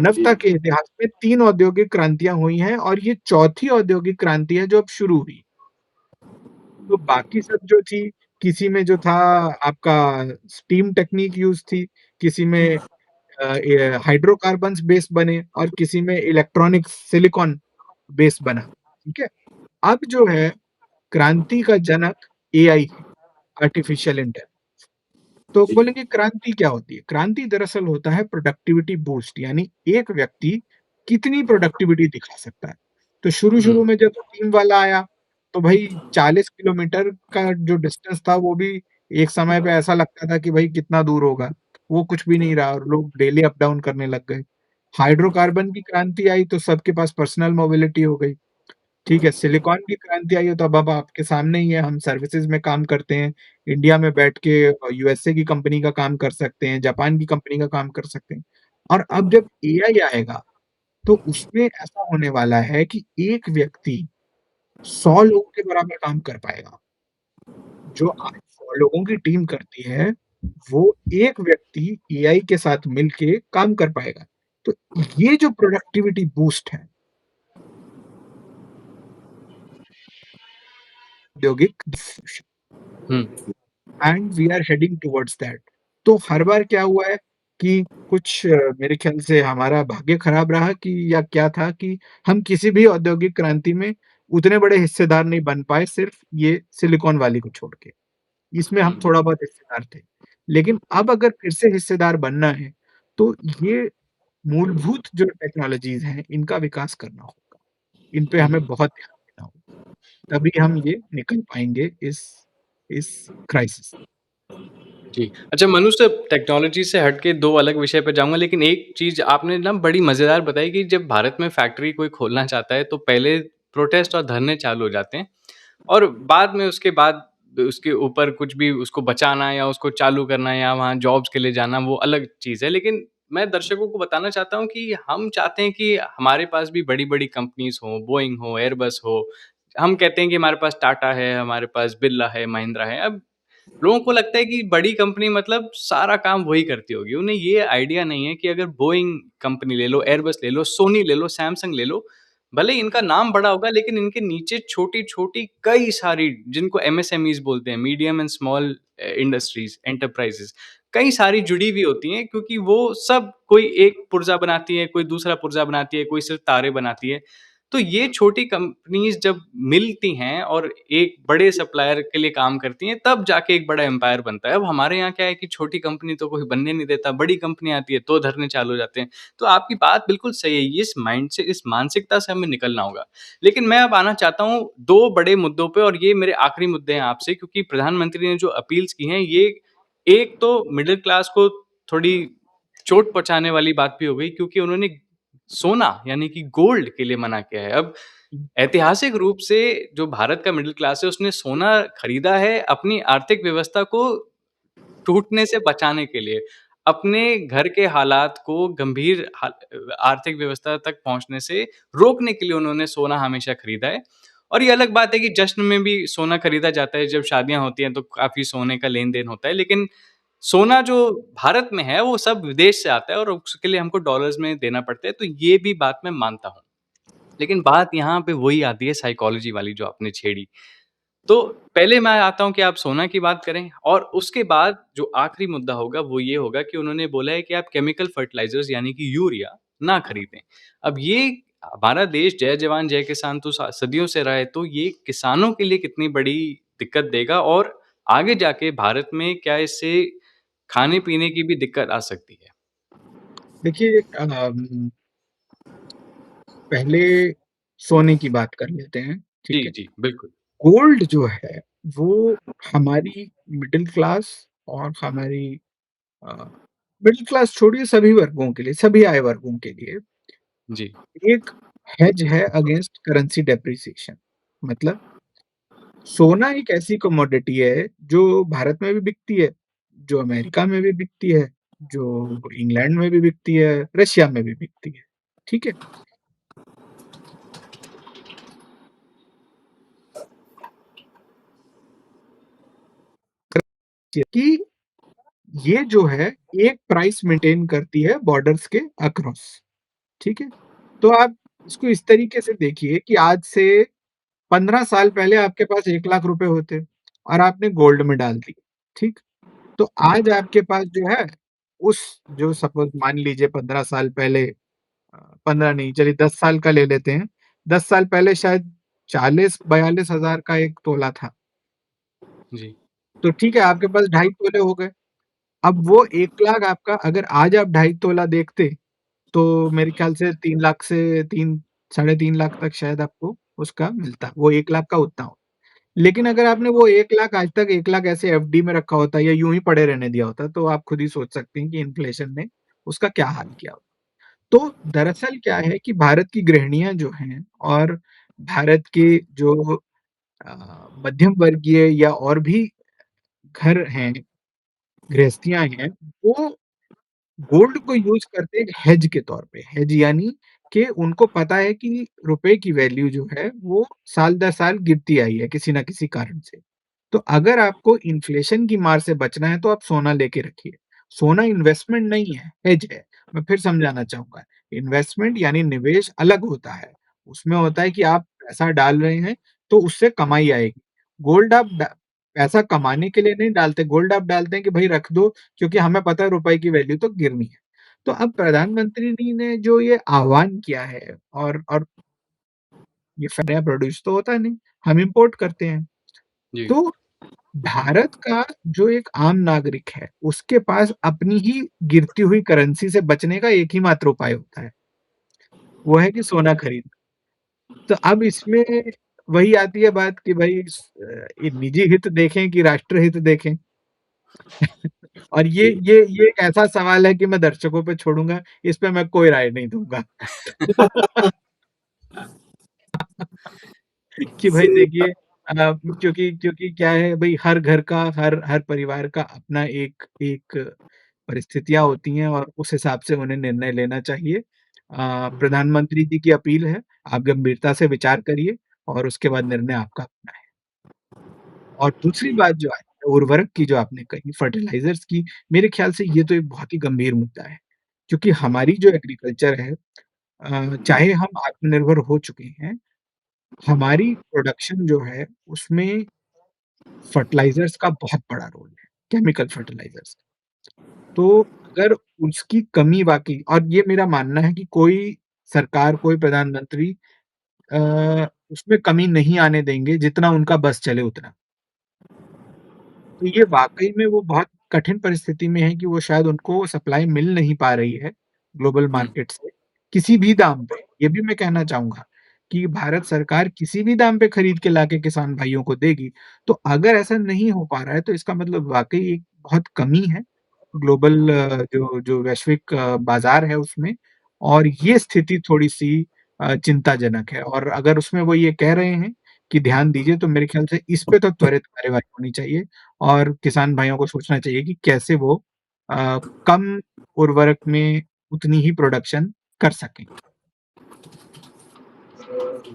जी, मानवता के इतिहास में 3 औद्योगिक क्रांतियाँ हुई हैं और ये चौथी औद्योगिक क्रांति है जो अब शुरू हुई। तो बाकी सब जो थी, किसी में जो था आपका स्टीम टेक्नीक यूज़ थी, किसी में ये हाइड्रोकार्बन्स बेस बने और किसी में इलेक्ट्रॉनिक्स सिलिकॉन बेस बना, ठीक है? अब जो है क्रांति का जनक एआई है, आर्टिफिशियल इंटेलिजेंस। तो जी। बोलेंगे क्रांति क्या होती है? क्रांति दरअसल होता है प्रोडक्टिविटी बूस्ट यानी एक व्यक्ति कितनी प्रोडक्टिविटी दिखा सकता है। तो हुँ, शुरू-शुरू में जब स्टीम वाला आया, तो भई 40 किलोमीटर का जो डिस्टेंस था वो भी एक समय पे ऐसा लगता था कि भई कितना दूर होगा, वो कुछ भी नहीं रहा और लोग डेली अप डाउन करने लग गए। हाइड्रोकार्बन की क्रांति आई तो सबके पास पर्सनल मोबिलिटी हो गई। ठीक है, सिलिकॉन की क्रांति आई है तो अब आपके सामने ही है, हम सर्विसेज़ में काम करते हैं, इंडिया में बैठ के यूएसए की कंपनी का काम कर सकते हैं, जापान की कंपनी का काम कर सकते हैं। और अब जब एआई आएगा, तो उसमें ऐसा होने वाला है कि एक व्यक्ति 100 लोगों के बराबर काम कर पाएगा। जो आज 100 लोगों की टीम करती है, वो एक व्यक्ति एआई के साथ मिलके काम कर पाएगा। तो ये जो प्रोडक्टिविटी बूस्ट है, औद्योगिक हुँ, and we are heading towards that. तो हर बार क्या हुआ है कि कुछ मेरे ख्याल से हमारा भाग्य खराब रहा कि या क्या था कि हम किसी भी औद्योगिक क्रांति में उतने बड़े हिस्सेदार नहीं बन पाए, सिर्फ़ ये सिलिकॉन वैली को छोड़ के। इसमें हम हुँ, थोड़ा बहुत हिस्सेदार थे। लेकिन अब अगर फिर से हिस्सेदार बनना है, तो ये मूलभूत जो टेक्नोलॉज़ीज़ हैं, इनका विकास करना होगा। इन पे हमें बहुत ध्यान देना होगा, तभी हम ये निकल पाएँगे इस क्राइसिस। जी। अच्छा मनुष्य टेक्नोलॉजी से हट के 2 अलग विषय पे जाऊँगा लेकिन एक चीज़ आपने ना बड़ी मज़ेदार बताई कि जब भारत में फैक्ट्री कोई खोलना चाहता है तो पहले प्रोटेस्ट और धरने चालू हो जाते हैं और बाद में उसके बाद उसके ऊपर कुछ भी उसको बचाना या उसको चालू करना या वहाँ जॉब्स के लिए जाना वो अलग चीज़ है। लेकिन मैं दर्शकों को बताना चाहता हूँ कि हम चाहते हैं कि हमारे पास भी बड़ी-बड़ी कंपनीज़ हों, बोइंग हो, एयरबस हो। हम कहते हैं कि हमारे पास टाटा है, हमारे पास बिरला है, महिंद्रा है। अब लोगों को लगता है कि बड़ी कंपनी मतलब सारा काम वही करती होगी। उन्हें ये आइडिया नहीं है कि अगर बोइंग कंपनी ले लो, एयरबस ले लो, सोनी ले लो, सैमसंग ले लो, भले ही इनका नाम बड़ा होगा लेकिन इनके नीचे छोटी-छोटी कई सारी जिनको एमएसएमईज़ बोलते हैं, medium and small industries, enterprises कई सारी जुड़ी हुई होती हैं क्योंकि वो सब कोई एक पुर्ज़ा बनाती है, कोई दूसरा पुर्ज़ा बनाती है, कोई सिर्फ़ तारे बनाती है। तो ये छोटी कंपनीज़ जब मिलती हैं और एक बड़े सप्लायर के लिए काम करती हैं, तब जाके एक बड़ा एम्पायर बनता है। अब हमारे यहाँ क्या है कि छोटी कंपनी तो कोई बनने नहीं देता, बड़ी कंपनी आती है तो धरने चालू हो जाते हैं। तो आपकी बात बिल्कुल सही है, इस माइंड से इस मानसिकता से हमें निकलना होगा। लेकिन मैं अब आना चाहता हूँ 2 बड़े मुद्दों पे और ये मेरे आखिरी मुद्दे हैं आपसे क्योंकि प्रधानमंत्री ने जो अपील्स की हैं, ये एक तो मिडल क्लास को थोड़ी चोट पहुँचाने वाली बात भी हो गई क्योंकि उन्होंने सोना यानी कि गोल्ड के लिए मना किया है। अब ऐतिहासिक रूप से जो भारत का मिडल क्लास है उसने सोना खरीदा है अपनी आर्थिक व्यवस्था को टूटने से बचाने के लिए, अपने घर के हालात को गंभीर आर्थिक व्यवस्था तक पहुँचने से रोकने के लिए उन्होंने सोना हमेशा खरीदा है। और ये अलग बात है कि जश्न में भी सोना खरीदा जाता है, जब शादियाँ होती हैं तो काफ़ी सोने का लेन-देन होता है, लेकिन सोना जो भारत में है वो सब विदेश से आता है और उसके लिए हमको डॉलर्स में देना पड़ता है, तो ये भी बात मैं मानता हूँ। लेकिन बात यहाँ पे वही आती है साइकोलॉजी वाली जो आपने छेड़ी। तो पहले मैं आता हूँ कि आप सोना की बात करें और उसके बाद जो आखिरी मुद्दा होगा वो ये होगा कि उन्होंने बोला है कि आप केमिकल फर्टिलाइज़र्स यानी कि यूरिया ना खरीदें। अब ये हमारा देश जय जवान जय किसान तो सदियों से रहा है, तो ये किसानों के लिए कितनी बड़ी दिक्कत देगा और आगे जाके भारत में क्या इससे खाने-पीने की भी दिक्कत आ सकती है? देखिए पहले सोने की बात कर लेते हैं, ठीक जी, है? जी, बिल्कुल। गोल्ड जो है, वो हमारी मिडल क्लास और हमारी अ, मिडल क्लास छोड़िए सभी वर्गों के लिए, सभी आय वर्गों के लिए जी, एक हेज है अगेंस्ट करेंसी डेप्रिसिएशन। मतलब सोना एक ऐसी कमोडिटी है जो भारत में भी बिकती है, जो अमेरिका में भी बिकती है, जो इंग्लैंड में भी बिकती है, रशिया में भी बिकती है, ठीक है? कि ये जो है एक प्राइस मेंटेन करती है बॉर्डर्स के अक्रॉस, ठीक है? तो आप इसको इस तरीके से देखिए कि आज से 15 साल पहले आपके पास 1 लाख रुपए होते और आपने गोल्ड में डाल दिए, ठीक? तो आज आपके पास जो है उस जो सपोज़ मान लीजिए 15 साल पहले 15 नहीं चलिए 10 साल का ले लेते हैं। 10 साल पहले शायद 40-42 हज़ार का 1 तोला था। जी, तो ठीक है आपके पास ढाई तोले हो गए। अब वो 1 लाख आपका अगर आज आप ढाई तोला देखते तो मेरे ख्याल से 3 लाख से 3 साढ़े 3 लाख तक शायद आपको उसका मिलता। वो 1 लाख का उतना हो। लेकिन अगर आपने वो 1 लाख आज तक 1 लाख ऐसे एफडी में रखा होता या यूँ ही पड़े रहने दिया होता, तो आप खुद ही सोच सकते हैं कि इन्फ्लेशन ने उसका क्या हाल किया होता। तो दरअसल क्या है कि भारत की गृहिणियाँ जो हैं और भारत के जो मध्यम वर्गीय या और भी घर हैं, गृहस्थियाँ हैं, वो गोल्ड को यूज़ करते हैं हेज के तौर पे। हेज यानी कि उनको पता है कि रुपए की वैल्यू जो है वो साल दर साल गिरती आई है किसी न किसी कारण से। तो अगर आपको इन्फ्लेशन की मार से बचना है तो आप सोना लेके रखिए। सोना इन्वेस्टमेंट नहीं है, हेज है। मैं फिर समझाना चाहूँगा। इन्वेस्टमेंट यानी निवेश अलग होता है। उसमें होता है कि आप पैसा डाल रहे हैं तो उससे कमाई आएगी। गोल्ड आप ड पैसा कमाने के लिए नहीं डालते, गोल्ड आप डालते हैं कि भई रख दो क्योंकि हमें पता है रुपए की वैल्यू तो गिरनी है। तो अब प्रधानमंत्री जी ने जो ये आह्वान किया है और ये नया प्रोड्यूस तो होता नहीं, हम इम्पोर्ट करते हैं। जी, तो भारत का जो एक आम नागरिक है, उसके पास अपनी ही गिरती हुई करेंसी से बचने का एक ही मात्र उपाय होता है, वो है कि सोना खरीदना। तो अब इसमें वही आती है बात कि भई ये निजी हित देखें कि राष्ट्र हित देखें? और जी। ये एक ऐसा सवाल है कि मैं दर्शकों पे छोड़ूँगा, इस पे मैं कोई राय नहीं दूँगा। कि भाई से देखिए क्योंकि क्योंकि क्या है भई हर घर का हर हर परिवार का अपना एक एक परिस्थितियाँ होती हैं और उस हिसाब से उन्हें निर्णय लेना चाहिए। प्रधानमंत्री जी की अपील है, आप गंभीरता से विचार करिए और उसके बाद निर्णय आपका अपना है। और दूसरी जी, बात जो है, उर्वरक की जो आपने कही, फर्टिलाइज़र्स की, मेरे ख्याल से ये तो एक बहुत ही गंभीर मुद्दा है। क्योंकि हमारी जो एग्रीकल्चर है चाहे हम आत्मनिर्भर हो चुके हैं, हमारी प्रोडक्शन जो है उसमें फर्टिलाइज़र्स का बहुत बड़ा रोल है, केमिकल फर्टिलाइज़र्स। तो अगर उसकी कमी वाक़ई और ये मेरा मानना है कि कोई सरकार, कोई प्रधानमंत्री अ, उसमें कमी नहीं आने देंगे, जितना उनका बस चले उतना। तो ये वाक़ई में वो बहुत कठिन परिस्थिति में है कि वो शायद उनको सप्लाई मिल नहीं पा रही है, ग्लोबल हुँ, मार्केट से, किसी भी दाम पे। ये भी मैं कहना चाहूँगा कि भारत सरकार किसी भी दाम पे खरीद के लाके किसान भाइयों को देगी। तो अगर ऐसा नहीं हो पा रहा है, तो इसका मतलब वाक़ई एक बहुत कमी है ग्लोबल जो वैश्विक बाजार है उसमें, और ये स्थिति थोड़ी-सी चिंताजनक है। और अगर उसमें वो ये कह रहे हैं कि ध्यान दीजिए, तो मेरे ख्याल से इस पे तो त्वरित कार्यवाही होनी चाहिए और किसान भाइयों को सोचना चाहिए कि कैसे वो कम उर्वरक में उतनी ही प्रोडक्शन कर सकें।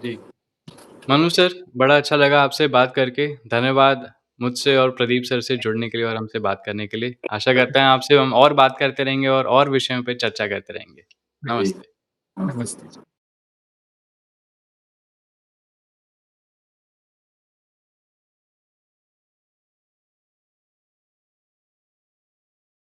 जी। मनु सर, बड़ा अच्छा लगा आपसे बात करके। धन्यवाद मुझसे और प्रदीप सर से जुड़ने के लिए और हमसे बात करने के लिए। आशा करते हैं आपसे हम और बात करते रहेंगे और विषयों पे चर्चा करते रहेंगे। जी। नमस्ते। नमस्ते।